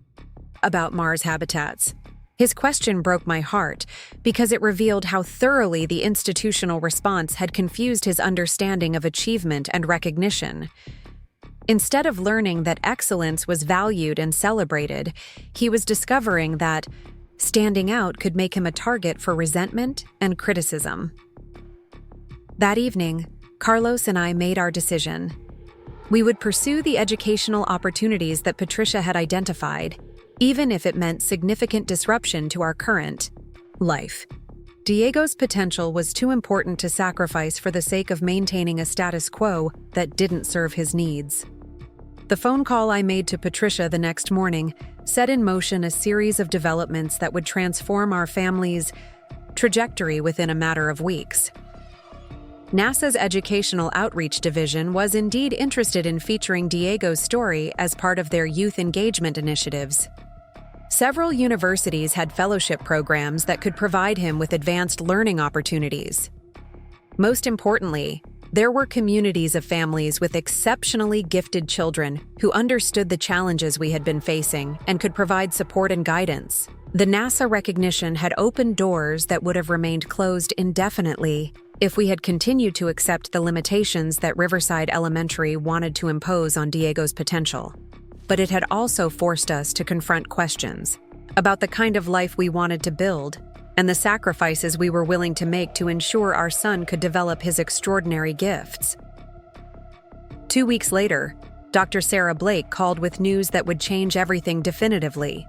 about Mars habitats." His question broke my heart because it revealed how thoroughly the institutional response had confused his understanding of achievement and recognition. Instead of learning that excellence was valued and celebrated, he was discovering that standing out could make him a target for resentment and criticism. That evening, Carlos and I made our decision. We would pursue the educational opportunities that Patricia had identified, even if it meant significant disruption to our current life. Diego's potential was too important to sacrifice for the sake of maintaining a status quo that didn't serve his needs. The phone call I made to Patricia the next morning set in motion a series of developments that would transform our family's trajectory within a matter of weeks. NASA's Educational Outreach Division was indeed interested in featuring Diego's story as part of their youth engagement initiatives. Several universities had fellowship programs that could provide him with advanced learning opportunities. Most importantly, there were communities of families with exceptionally gifted children who understood the challenges we had been facing and could provide support and guidance. The NASA recognition had opened doors that would have remained closed indefinitely if we had continued to accept the limitations that Riverside Elementary wanted to impose on Diego's potential. But it had also forced us to confront questions about the kind of life we wanted to build and the sacrifices we were willing to make to ensure our son could develop his extraordinary gifts. 2 weeks later, Dr. Sarah Blake called with news that would change everything definitively.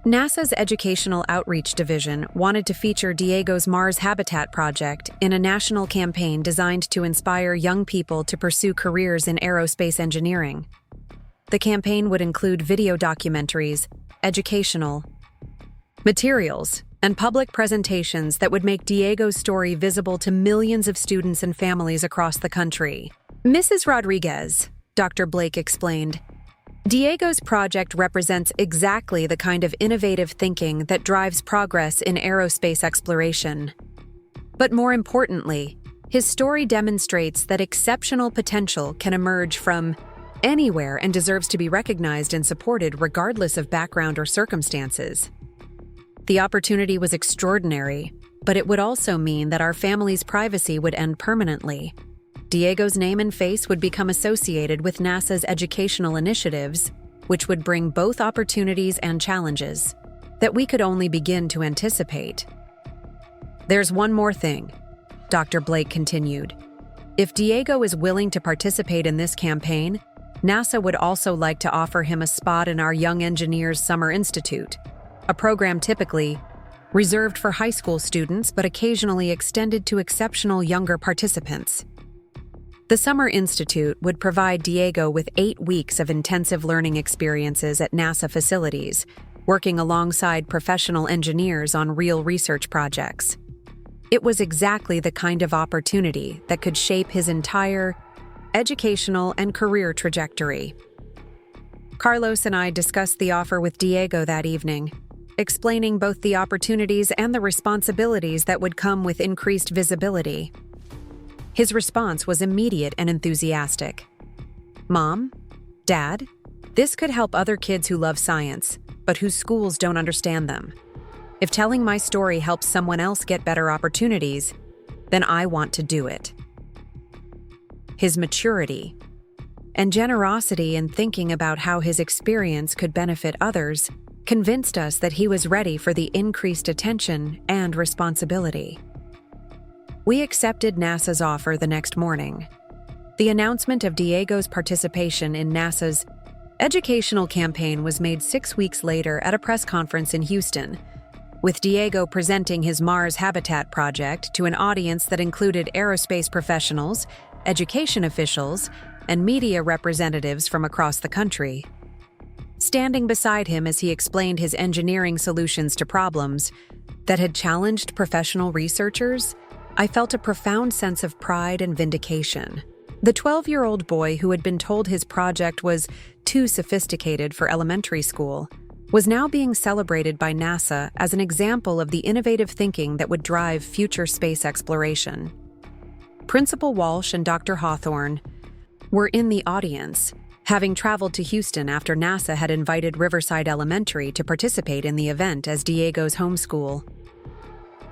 NASA's Educational Outreach Division wanted to feature Diego's Mars Habitat project in a national campaign designed to inspire young people to pursue careers in aerospace engineering. The campaign would include video documentaries, educational materials, and public presentations that would make Diego's story visible to millions of students and families across the country. Mrs. Rodriguez, Dr. Blake explained, Diego's project represents exactly the kind of innovative thinking that drives progress in aerospace exploration. But more importantly, his story demonstrates that exceptional potential can emerge from anywhere and deserves to be recognized and supported regardless of background or circumstances. The opportunity was extraordinary, but it would also mean that our family's privacy would end permanently. Diego's name and face would become associated with NASA's educational initiatives, which would bring both opportunities and challenges that we could only begin to anticipate. There's one more thing, Dr. Blake continued. If Diego is willing to participate in this campaign, NASA would also like to offer him a spot in our Young Engineers Summer Institute, a program typically reserved for high school students but occasionally extended to exceptional younger participants. The Summer Institute would provide Diego with 8 weeks of intensive learning experiences at NASA facilities, working alongside professional engineers on real research projects. It was exactly the kind of opportunity that could shape his entire educational and career trajectory. Carlos and I discussed the offer with Diego that evening, explaining both the opportunities and the responsibilities that would come with increased visibility. His response was immediate and enthusiastic. Mom, Dad, this could help other kids who love science, but whose schools don't understand them. If telling my story helps someone else get better opportunities, then I want to do it. His maturity and generosity in thinking about how his experience could benefit others convinced us that he was ready for the increased attention and responsibility. We accepted NASA's offer the next morning. The announcement of Diego's participation in NASA's educational campaign was made 6 weeks later at a press conference in Houston, with Diego presenting his Mars Habitat project to an audience that included aerospace professionals, education officials, and media representatives from across the country. Standing beside him as he explained his engineering solutions to problems that had challenged professional researchers, I felt a profound sense of pride and vindication. The 12-year-old boy who had been told his project was too sophisticated for elementary school was now being celebrated by NASA as an example of the innovative thinking that would drive future space exploration. Principal Walsh and Dr. Hawthorne were in the audience, having traveled to Houston after NASA had invited Riverside Elementary to participate in the event as Diego's home school.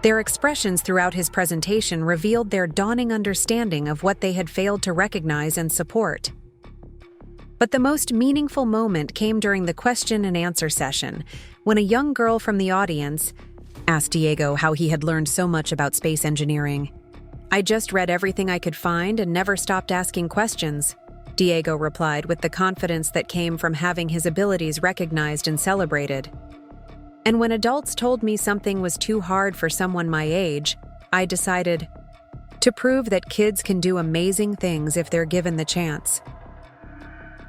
Their expressions throughout his presentation revealed their dawning understanding of what they had failed to recognize and support. But the most meaningful moment came during the question and answer session, when a young girl from the audience asked Diego how he had learned so much about space engineering. "I just read everything I could find and never stopped asking questions," Diego replied with the confidence that came from having his abilities recognized and celebrated. "And when adults told me something was too hard for someone my age, I decided to prove that kids can do amazing things if they're given the chance."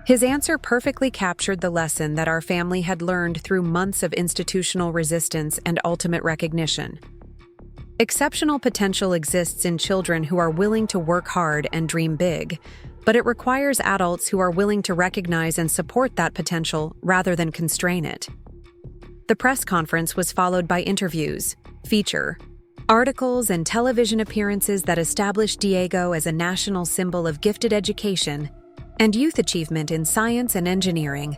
His answer perfectly captured the lesson that our family had learned through months of institutional resistance and ultimate recognition. Exceptional potential exists in children who are willing to work hard and dream big, but it requires adults who are willing to recognize and support that potential rather than constrain it. The press conference was followed by interviews, feature, articles, and television appearances that established Diego as a national symbol of gifted education and youth achievement in science and engineering.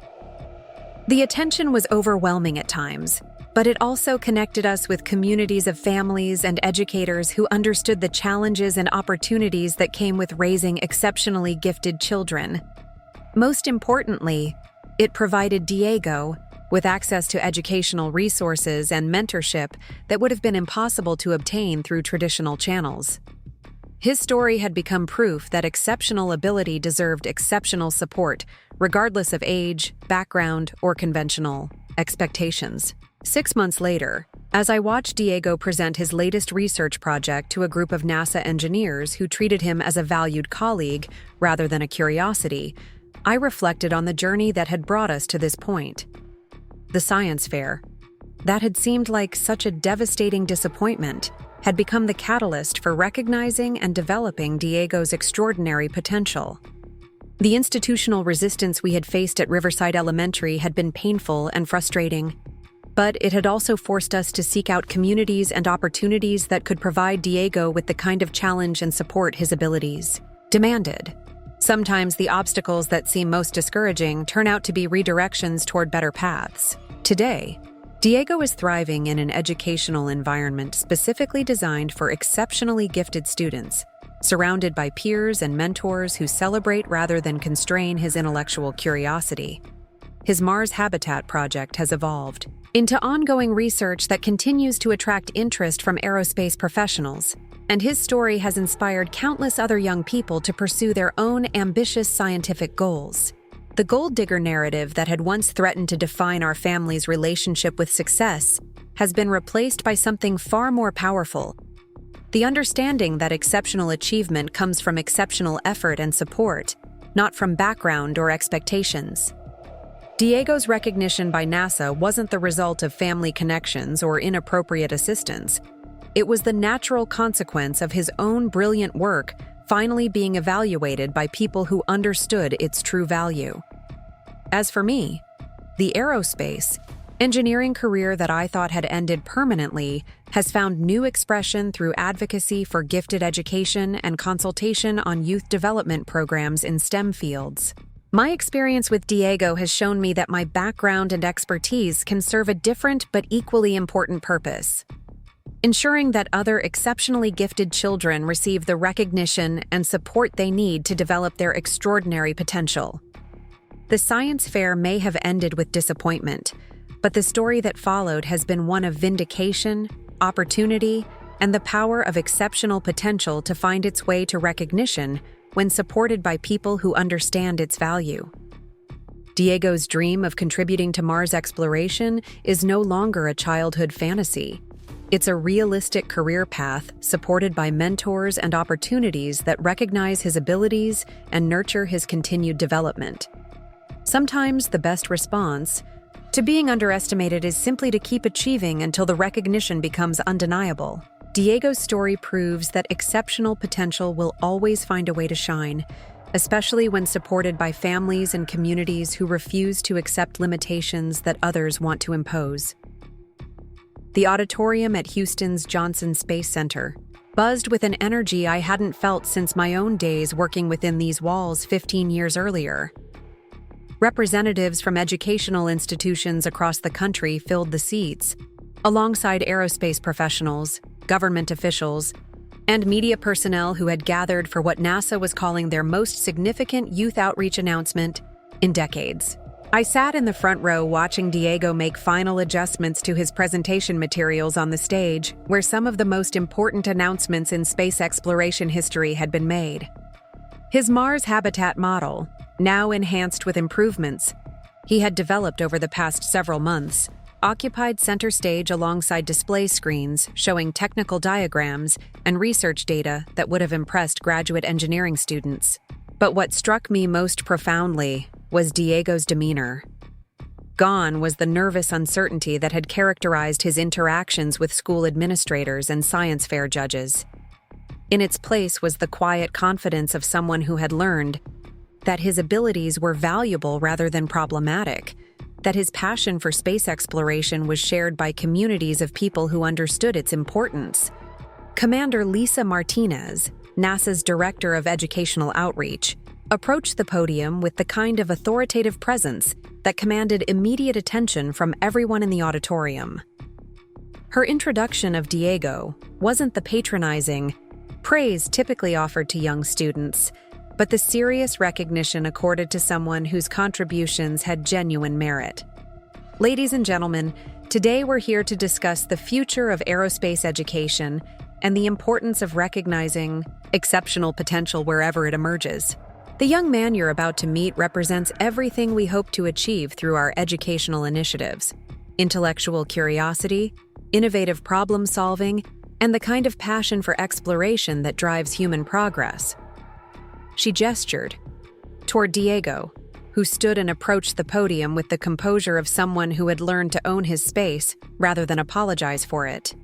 The attention was overwhelming at times, But it also connected us with communities of families and educators who understood the challenges and opportunities that came with raising exceptionally gifted children. Most importantly, it provided Diego with access to educational resources and mentorship that would have been impossible to obtain through traditional channels. His story had become proof that exceptional ability deserved exceptional support, regardless of age, background, or conventional expectations. 6 months later, as I watched Diego present his latest research project to a group of NASA engineers who treated him as a valued colleague rather than a curiosity, I reflected on the journey that had brought us to this point. The science fair, that had seemed like such a devastating disappointment, had become the catalyst for recognizing and developing Diego's extraordinary potential. The institutional resistance we had faced at Riverside Elementary had been painful and frustrating, but it had also forced us to seek out communities and opportunities that could provide Diego with the kind of challenge and support his abilities demanded. Sometimes the obstacles that seem most discouraging turn out to be redirections toward better paths. Today, Diego is thriving in an educational environment specifically designed for exceptionally gifted students, surrounded by peers and mentors who celebrate rather than constrain his intellectual curiosity. His Mars Habitat project has evolved into ongoing research that continues to attract interest from aerospace professionals, and his story has inspired countless other young people to pursue their own ambitious scientific goals. The gold digger narrative that had once threatened to define our family's relationship with success has been replaced by something far more powerful: the understanding that exceptional achievement comes from exceptional effort and support, not from background or expectations. Diego's recognition by NASA wasn't the result of family connections or inappropriate assistance. It was the natural consequence of his own brilliant work finally being evaluated by people who understood its true value. As for me, the aerospace, engineering career that I thought had ended permanently has found new expression through advocacy for gifted education and consultation on youth development programs in STEM fields. My experience with Diego has shown me that my background and expertise can serve a different but equally important purpose: ensuring that other exceptionally gifted children receive the recognition and support they need to develop their extraordinary potential. The science fair may have ended with disappointment, but the story that followed has been one of vindication, opportunity, and the power of exceptional potential to find its way to recognition when supported by people who understand its value. Diego's dream of contributing to Mars exploration is no longer a childhood fantasy. It's a realistic career path supported by mentors and opportunities that recognize his abilities and nurture his continued development. Sometimes the best response to being underestimated is simply to keep achieving until the recognition becomes undeniable. Diego's story proves that exceptional potential will always find a way to shine, especially when supported by families and communities who refuse to accept limitations that others want to impose. The auditorium at Houston's Johnson Space Center buzzed with an energy I hadn't felt since my own days working within these walls 15 years earlier. Representatives from educational institutions across the country filled the seats, alongside aerospace professionals, government officials, and media personnel who had gathered for what NASA was calling their most significant youth outreach announcement in decades. I sat in the front row watching Diego make final adjustments to his presentation materials on the stage, where some of the most important announcements in space exploration history had been made. His Mars Habitat model, now enhanced with improvements he had developed over the past several months, occupied center stage alongside display screens showing technical diagrams and research data that would have impressed graduate engineering students. But what struck me most profoundly was Diego's demeanor. Gone was the nervous uncertainty that had characterized his interactions with school administrators and science fair judges. In its place was the quiet confidence of someone who had learned that his abilities were valuable rather than problematic, that his passion for space exploration was shared by communities of people who understood its importance. Commander Lisa Martinez, NASA's Director of Educational Outreach, approached the podium with the kind of authoritative presence that commanded immediate attention from everyone in the auditorium. Her introduction of Diego wasn't the patronizing praise typically offered to young students, but the serious recognition accorded to someone whose contributions had genuine merit. Ladies and gentlemen, today we're here to discuss the future of aerospace education and the importance of recognizing exceptional potential wherever it emerges. The young man you're about to meet represents everything we hope to achieve through our educational initiatives: intellectual curiosity, innovative problem-solving, and the kind of passion for exploration that drives human progress. She gestured toward Diego, who stood and approached the podium with the composure of someone who had learned to own his space rather than apologize for it.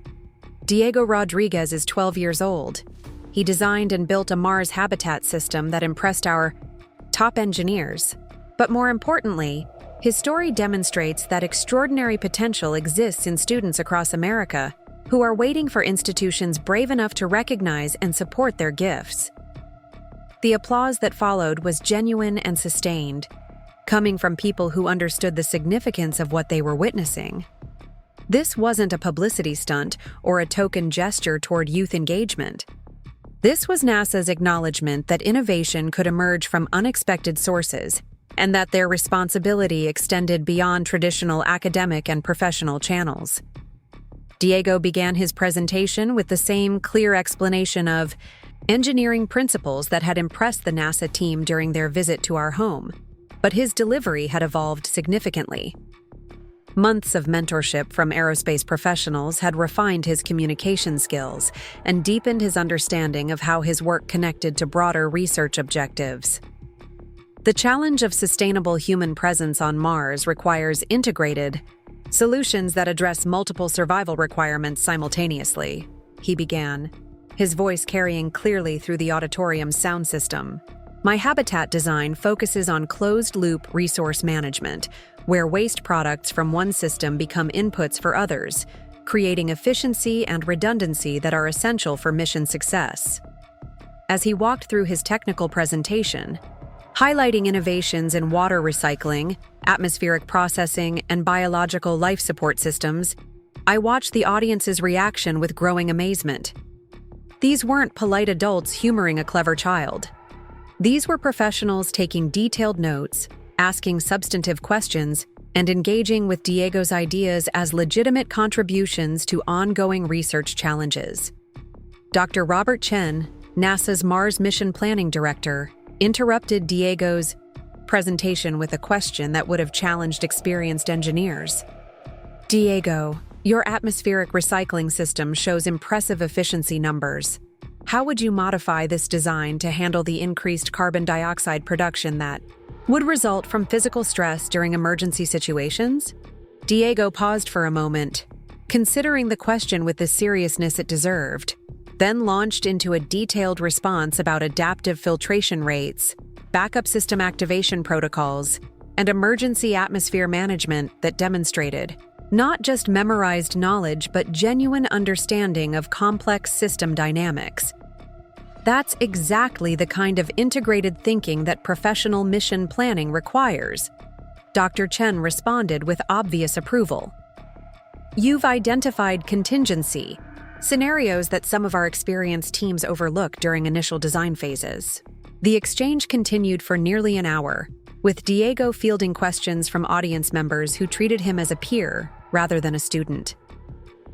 Diego Rodriguez is 12 years old. He designed and built a Mars habitat system that impressed our top engineers. But more importantly, his story demonstrates that extraordinary potential exists in students across America who are waiting for institutions brave enough to recognize and support their gifts. The applause that followed was genuine and sustained, coming from people who understood the significance of what they were witnessing. This wasn't a publicity stunt or a token gesture toward youth engagement. This was NASA's acknowledgement that innovation could emerge from unexpected sources and that their responsibility extended beyond traditional academic and professional channels. Diego began his presentation with the same clear explanation of engineering principles that had impressed the NASA team during their visit to our home, but his delivery had evolved significantly. Months of mentorship from aerospace professionals had refined his communication skills and deepened his understanding of how his work connected to broader research objectives. The challenge of sustainable human presence on Mars requires integrated solutions that address multiple survival requirements simultaneously, he began, his voice carrying clearly through the auditorium's sound system. My habitat design focuses on closed-loop resource management, where waste products from one system become inputs for others, creating efficiency and redundancy that are essential for mission success. As he walked through his technical presentation, highlighting innovations in water recycling, atmospheric processing, and biological life support systems, I watched the audience's reaction with growing amazement. These weren't polite adults humoring a clever child. These were professionals taking detailed notes, asking substantive questions, and engaging with Diego's ideas as legitimate contributions to ongoing research challenges. Dr. Robert Chen, NASA's Mars Mission Planning Director, interrupted Diego's presentation with a question that would have challenged experienced engineers. Diego, your atmospheric recycling system shows impressive efficiency numbers. How would you modify this design to handle the increased carbon dioxide production that would result from physical stress during emergency situations? Diego paused for a moment, considering the question with the seriousness it deserved, then launched into a detailed response about adaptive filtration rates, backup system activation protocols, and emergency atmosphere management that demonstrated not just memorized knowledge but genuine understanding of complex system dynamics. That's exactly the kind of integrated thinking that professional mission planning requires. Dr. Chen responded with obvious approval. You've identified contingency, scenarios that some of our experienced teams overlook during initial design phases. The exchange continued for nearly an hour, with Diego fielding questions from audience members who treated him as a peer rather than a student.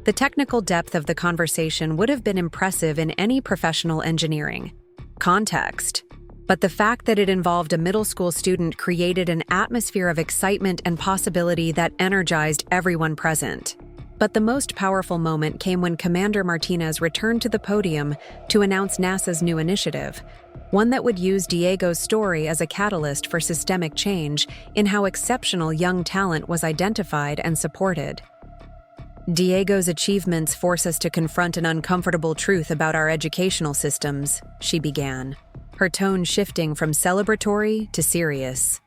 The technical depth of the conversation would have been impressive in any professional engineering context, but the fact that it involved a middle school student created an atmosphere of excitement and possibility that energized everyone present. But the most powerful moment came when Commander Martinez returned to the podium to announce NASA's new initiative, one that would use Diego's story as a catalyst for systemic change in how exceptional young talent was identified and supported. Diego's achievements force us to confront an uncomfortable truth about our educational systems, she began, her tone shifting from celebratory to serious.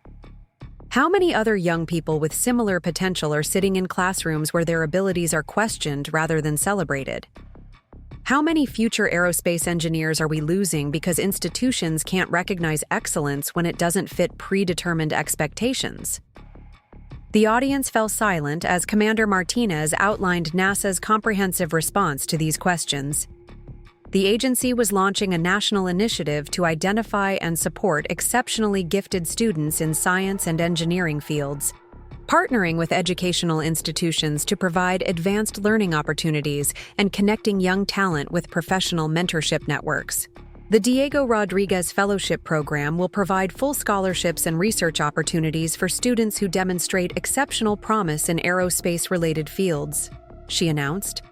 How many other young people with similar potential are sitting in classrooms where their abilities are questioned rather than celebrated? How many future aerospace engineers are we losing because institutions can't recognize excellence when it doesn't fit predetermined expectations? The audience fell silent as Commander Martinez outlined NASA's comprehensive response to these questions. The agency was launching a national initiative to identify and support exceptionally gifted students in science and engineering fields, partnering with educational institutions to provide advanced learning opportunities and connecting young talent with professional mentorship networks. The Diego Rodriguez Fellowship Program will provide full scholarships and research opportunities for students who demonstrate exceptional promise in aerospace-related fields, she announced.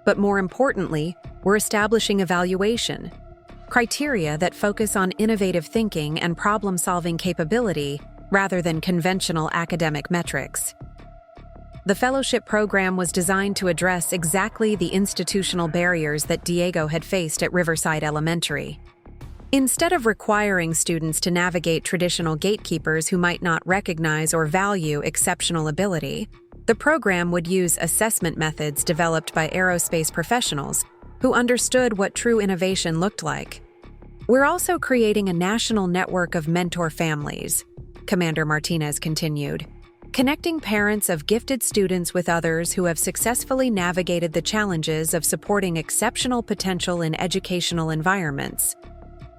But more importantly, we're establishing evaluation criteria that focus on innovative thinking and problem-solving capability rather than conventional academic metrics. The fellowship program was designed to address exactly the institutional barriers that Diego had faced at Riverside Elementary. Instead of requiring students to navigate traditional gatekeepers who might not recognize or value exceptional ability, the program would use assessment methods developed by aerospace professionals who understood what true innovation looked like. We're also creating a national network of mentor families, Commander Martinez continued, connecting parents of gifted students with others who have successfully navigated the challenges of supporting exceptional potential in educational environments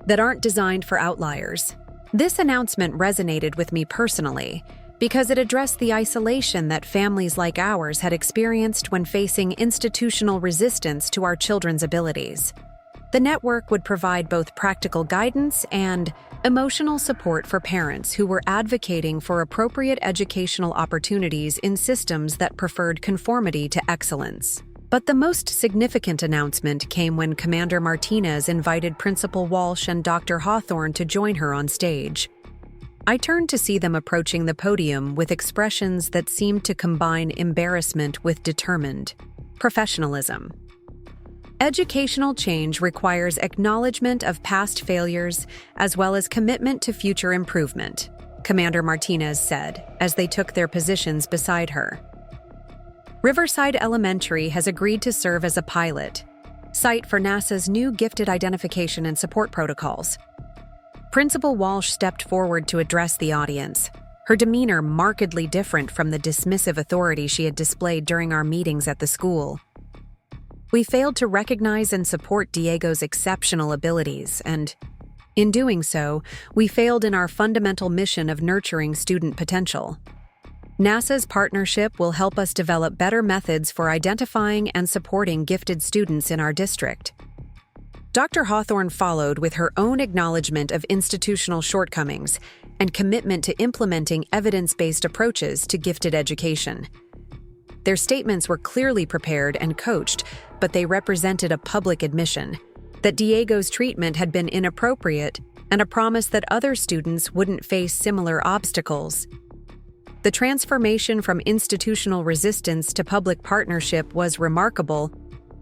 that aren't designed for outliers. This announcement resonated with me personally because it addressed the isolation that families like ours had experienced when facing institutional resistance to our children's abilities. The network would provide both practical guidance and emotional support for parents who were advocating for appropriate educational opportunities in systems that preferred conformity to excellence. But the most significant announcement came when Commander Martinez invited Principal Walsh and Dr. Hawthorne to join her on stage. I turned to see them approaching the podium with expressions that seemed to combine embarrassment with determined professionalism. Educational change requires acknowledgement of past failures as well as commitment to future improvement, Commander Martinez said as they took their positions beside her. Riverside Elementary has agreed to serve as a pilot site for NASA's new gifted identification and support protocols. Principal Walsh stepped forward to address the audience, her demeanor markedly different from the dismissive authority she had displayed during our meetings at the school. We failed to recognize and support Diego's exceptional abilities, and, in doing so, we failed in our fundamental mission of nurturing student potential. NASA's partnership will help us develop better methods for identifying and supporting gifted students in our district. Dr. Hawthorne followed with her own acknowledgement of institutional shortcomings and commitment to implementing evidence-based approaches to gifted education. Their statements were clearly prepared and coached, but they represented a public admission that Diego's treatment had been inappropriate and a promise that other students wouldn't face similar obstacles. The transformation from institutional resistance to public partnership was remarkable,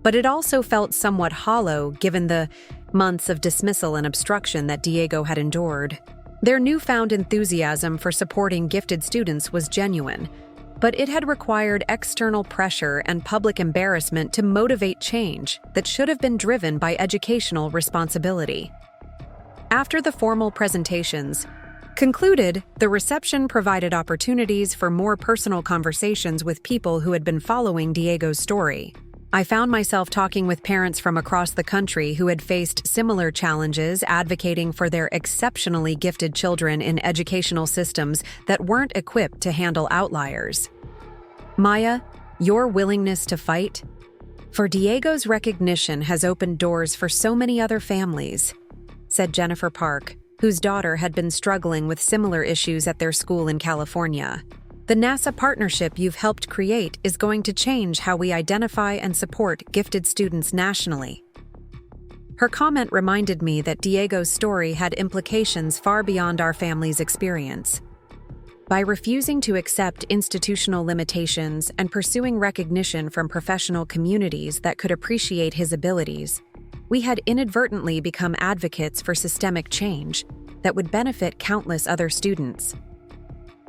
but it also felt somewhat hollow given the months of dismissal and obstruction that Diego had endured. Their newfound enthusiasm for supporting gifted students was genuine, but it had required external pressure and public embarrassment to motivate change that should have been driven by educational responsibility. After the formal presentations concluded, the reception provided opportunities for more personal conversations with people who had been following Diego's story. I found myself talking with parents from across the country who had faced similar challenges, advocating for their exceptionally gifted children in educational systems that weren't equipped to handle outliers. Maya, your willingness to fight for Diego's recognition has opened doors for so many other families, said Jennifer Park, whose daughter had been struggling with similar issues at their school in California. The NASA partnership you've helped create is going to change how we identify and support gifted students nationally. Her comment reminded me that Diego's story had implications far beyond our family's experience. By refusing to accept institutional limitations and pursuing recognition from professional communities that could appreciate his abilities, we had inadvertently become advocates for systemic change that would benefit countless other students.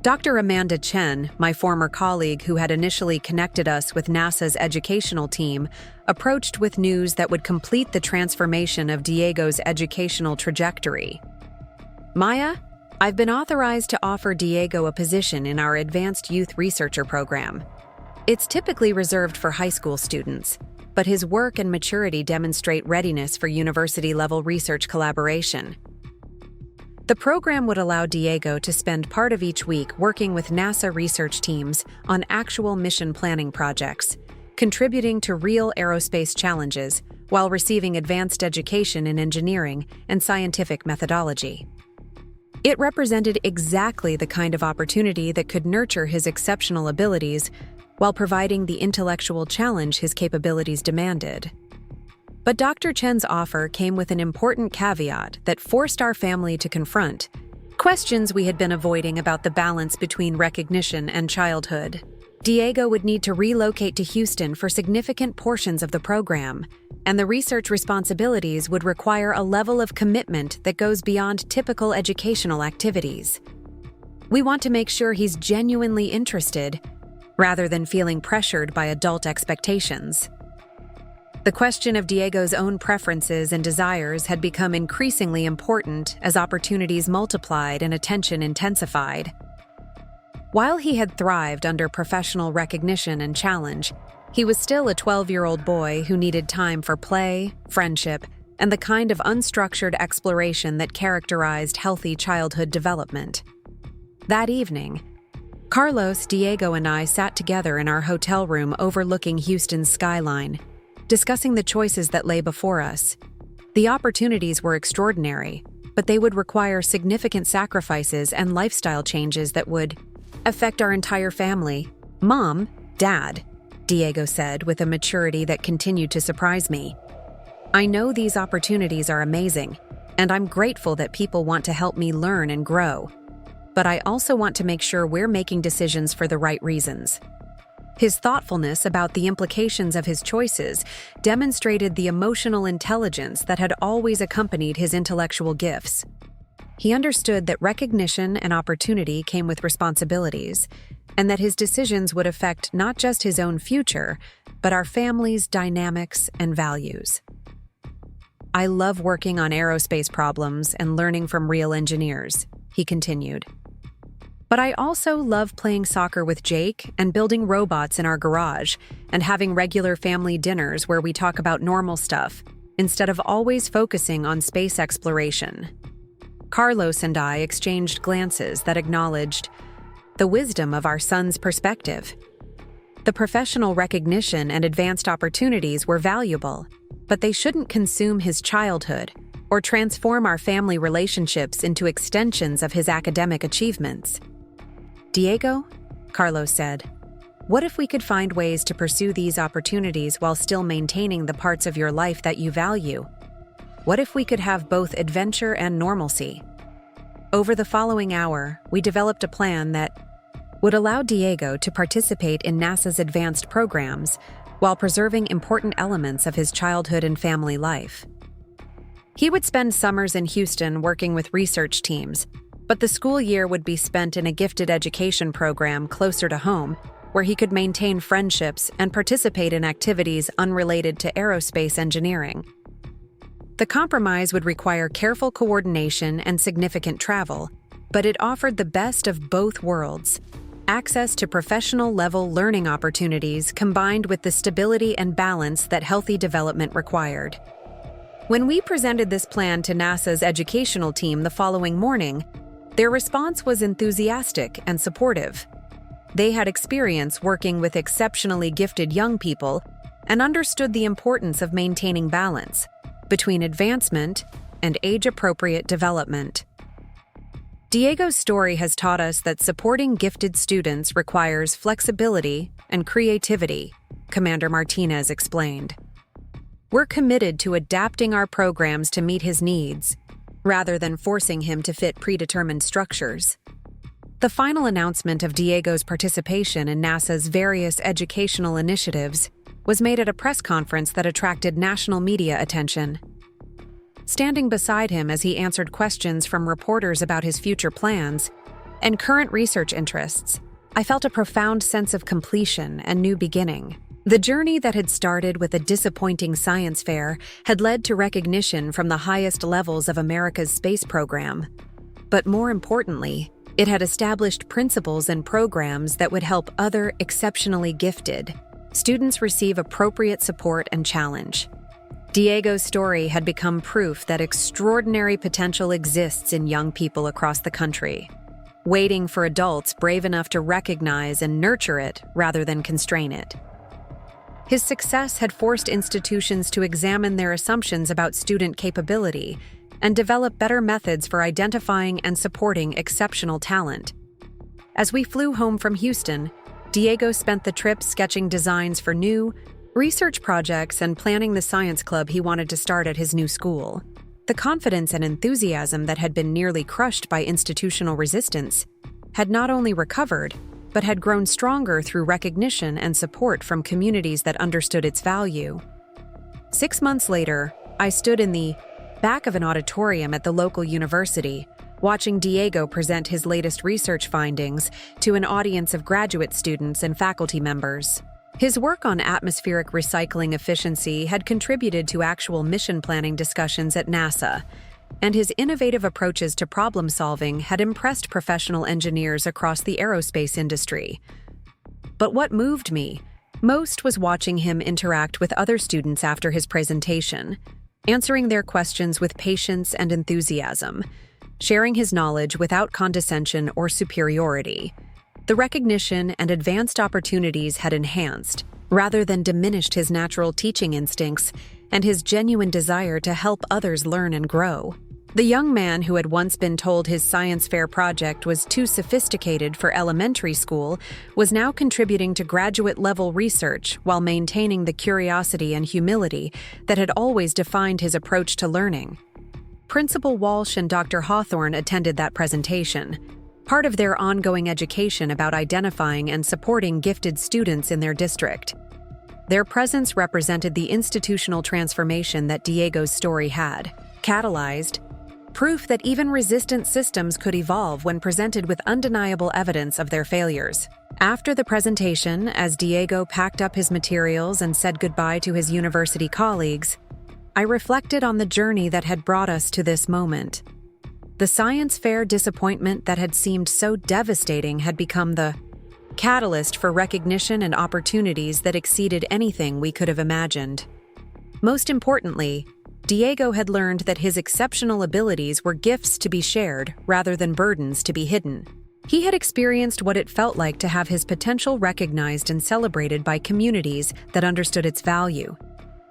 Dr. Amanda Chen, my former colleague who had initially connected us with NASA's educational team, approached with news that would complete the transformation of Diego's educational trajectory. Maya, I've been authorized to offer Diego a position in our Advanced Youth Researcher program. It's typically reserved for high school students, but his work and maturity demonstrate readiness for university-level research collaboration. The program would allow Diego to spend part of each week working with NASA research teams on actual mission planning projects, contributing to real aerospace challenges while receiving advanced education in engineering and scientific methodology. It represented exactly the kind of opportunity that could nurture his exceptional abilities while providing the intellectual challenge his capabilities demanded. But Dr. Chen's offer came with an important caveat that forced our family to confront questions we had been avoiding about the balance between recognition and childhood. Diego would need to relocate to Houston for significant portions of the program, and the research responsibilities would require a level of commitment that goes beyond typical educational activities. We want to make sure he's genuinely interested, rather than feeling pressured by adult expectations. The question of Diego's own preferences and desires had become increasingly important as opportunities multiplied and attention intensified. While he had thrived under professional recognition and challenge, he was still a 12-year-old boy who needed time for play, friendship, and the kind of unstructured exploration that characterized healthy childhood development. That evening, Carlos, Diego, and I sat together in our hotel room overlooking Houston's skyline, discussing the choices that lay before us. The opportunities were extraordinary, but they would require significant sacrifices and lifestyle changes that would affect our entire family. "Mom, Dad," Diego said with a maturity that continued to surprise me. "I know these opportunities are amazing, and I'm grateful that people want to help me learn and grow. But I also want to make sure we're making decisions for the right reasons." His thoughtfulness about the implications of his choices demonstrated the emotional intelligence that had always accompanied his intellectual gifts. He understood that recognition and opportunity came with responsibilities, and that his decisions would affect not just his own future, but our family's dynamics and values. "I love working on aerospace problems and learning from real engineers," he continued. "But I also love playing soccer with Jake and building robots in our garage and having regular family dinners where we talk about normal stuff instead of always focusing on space exploration." Carlos and I exchanged glances that acknowledged the wisdom of our son's perspective. The professional recognition and advanced opportunities were valuable, but they shouldn't consume his childhood or transform our family relationships into extensions of his academic achievements. "Diego," Carlos said, "what if we could find ways to pursue these opportunities while still maintaining the parts of your life that you value? What if we could have both adventure and normalcy?" Over the following hour, we developed a plan that would allow Diego to participate in NASA's advanced programs while preserving important elements of his childhood and family life. He would spend summers in Houston working with research teams, but the school year would be spent in a gifted education program closer to home, where he could maintain friendships and participate in activities unrelated to aerospace engineering. The compromise would require careful coordination and significant travel, but it offered the best of both worlds: access to professional-level learning opportunities combined with the stability and balance that healthy development required. When we presented this plan to NASA's educational team the following morning, their response was enthusiastic and supportive. They had experience working with exceptionally gifted young people and understood the importance of maintaining balance between advancement and age-appropriate development. Diego's story has taught us that supporting gifted students requires flexibility and creativity, Commander Martinez explained. "We're committed to adapting our programs to meet his needs, rather than forcing him to fit predetermined structures." The final announcement of Diego's participation in NASA's various educational initiatives was made at a press conference that attracted national media attention. Standing beside him as he answered questions from reporters about his future plans and current research interests, I felt a profound sense of completion and new beginning. The journey that had started with a disappointing science fair had led to recognition from the highest levels of America's space program. But more importantly, it had established principles and programs that would help other exceptionally gifted students receive appropriate support and challenge. Diego's story had become proof that extraordinary potential exists in young people across the country, waiting for adults brave enough to recognize and nurture it rather than constrain it. His success had forced institutions to examine their assumptions about student capability and develop better methods for identifying and supporting exceptional talent. As we flew home from Houston, Diego spent the trip sketching designs for new research projects and planning the science club he wanted to start at his new school. The confidence and enthusiasm that had been nearly crushed by institutional resistance had not only recovered, but had grown stronger through recognition and support from communities that understood its value. 6 months later, I stood in the back of an auditorium at the local university, watching Diego present his latest research findings to an audience of graduate students and faculty members. His work on atmospheric recycling efficiency had contributed to actual mission planning discussions at NASA, and his innovative approaches to problem solving had impressed professional engineers across the aerospace industry. But what moved me most was watching him interact with other students after his presentation, answering their questions with patience and enthusiasm, sharing his knowledge without condescension or superiority. The recognition and advanced opportunities had enhanced, rather than diminished, his natural teaching instincts and his genuine desire to help others learn and grow. The young man who had once been told his science fair project was too sophisticated for elementary school was now contributing to graduate-level research while maintaining the curiosity and humility that had always defined his approach to learning. Principal Walsh and Dr. Hawthorne attended that presentation, part of their ongoing education about identifying and supporting gifted students in their district. Their presence represented the institutional transformation that Diego's story had catalyzed, proof that even resistant systems could evolve when presented with undeniable evidence of their failures. After the presentation, as Diego packed up his materials and said goodbye to his university colleagues, I reflected on the journey that had brought us to this moment. The science fair disappointment that had seemed so devastating had become the catalyst for recognition and opportunities that exceeded anything we could have imagined. Most importantly, Diego had learned that his exceptional abilities were gifts to be shared rather than burdens to be hidden. He had experienced what it felt like to have his potential recognized and celebrated by communities that understood its value.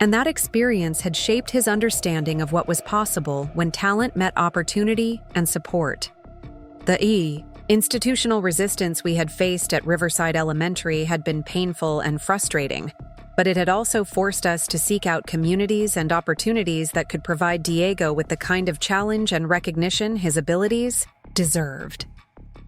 And that experience had shaped his understanding of what was possible when talent met opportunity and support. The institutional resistance we had faced at Riverside Elementary had been painful and frustrating, but it had also forced us to seek out communities and opportunities that could provide Diego with the kind of challenge and recognition his abilities deserved.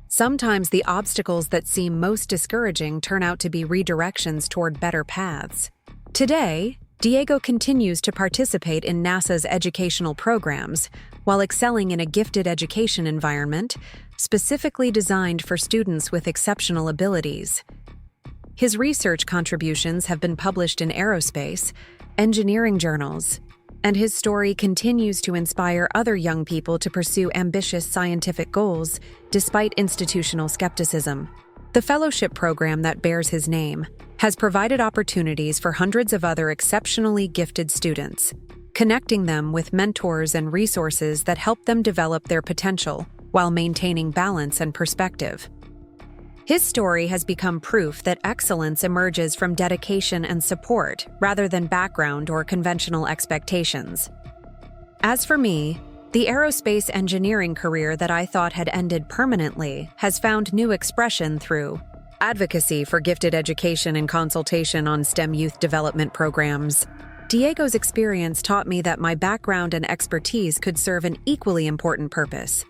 Sometimes the obstacles that seem most discouraging turn out to be redirections toward better paths. Today, Diego continues to participate in NASA's educational programs while excelling in a gifted education environment specifically designed for students with exceptional abilities. His research contributions have been published in aerospace, engineering journals, and his story continues to inspire other young people to pursue ambitious scientific goals despite institutional skepticism. The fellowship program that bears his name has provided opportunities for hundreds of other exceptionally gifted students, connecting them with mentors and resources that help them develop their potential while maintaining balance and perspective. His story has become proof that excellence emerges from dedication and support rather than background or conventional expectations. As for me, the aerospace engineering career that I thought had ended permanently has found new expression through advocacy for gifted education and consultation on STEM youth development programs. Diego's experience taught me that my background and expertise could serve an equally important purpose,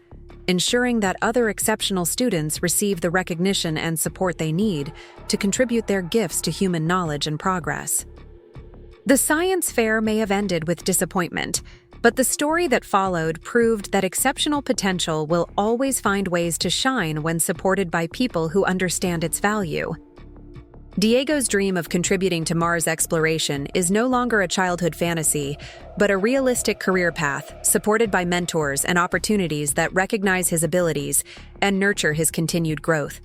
ensuring that other exceptional students receive the recognition and support they need to contribute their gifts to human knowledge and progress. The science fair may have ended with disappointment, but the story that followed proved that exceptional potential will always find ways to shine when supported by people who understand its value. Diego's dream of contributing to Mars exploration is no longer a childhood fantasy, but a realistic career path supported by mentors and opportunities that recognize his abilities and nurture his continued growth.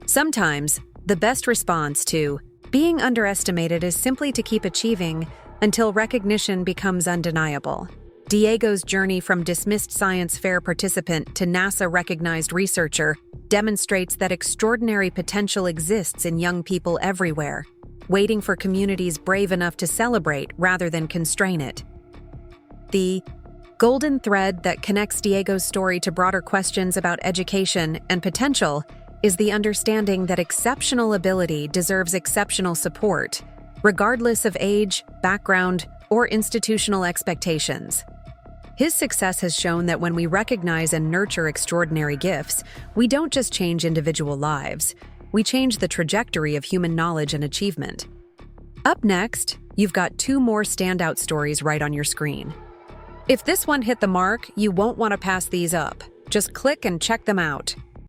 Sometimes, the best response to being underestimated is simply to keep achieving until recognition becomes undeniable. Diego's journey from dismissed science fair participant to NASA-recognized researcher demonstrates that extraordinary potential exists in young people everywhere, waiting for communities brave enough to celebrate rather than constrain it. The golden thread that connects Diego's story to broader questions about education and potential is the understanding that exceptional ability deserves exceptional support, regardless of age, background, or institutional expectations. His success has shown that when we recognize and nurture extraordinary gifts, we don't just change individual lives, we change the trajectory of human knowledge and achievement. Up next, you've got 2 more standout stories right on your screen. If this one hit the mark, you won't want to pass these up. Just click and check them out.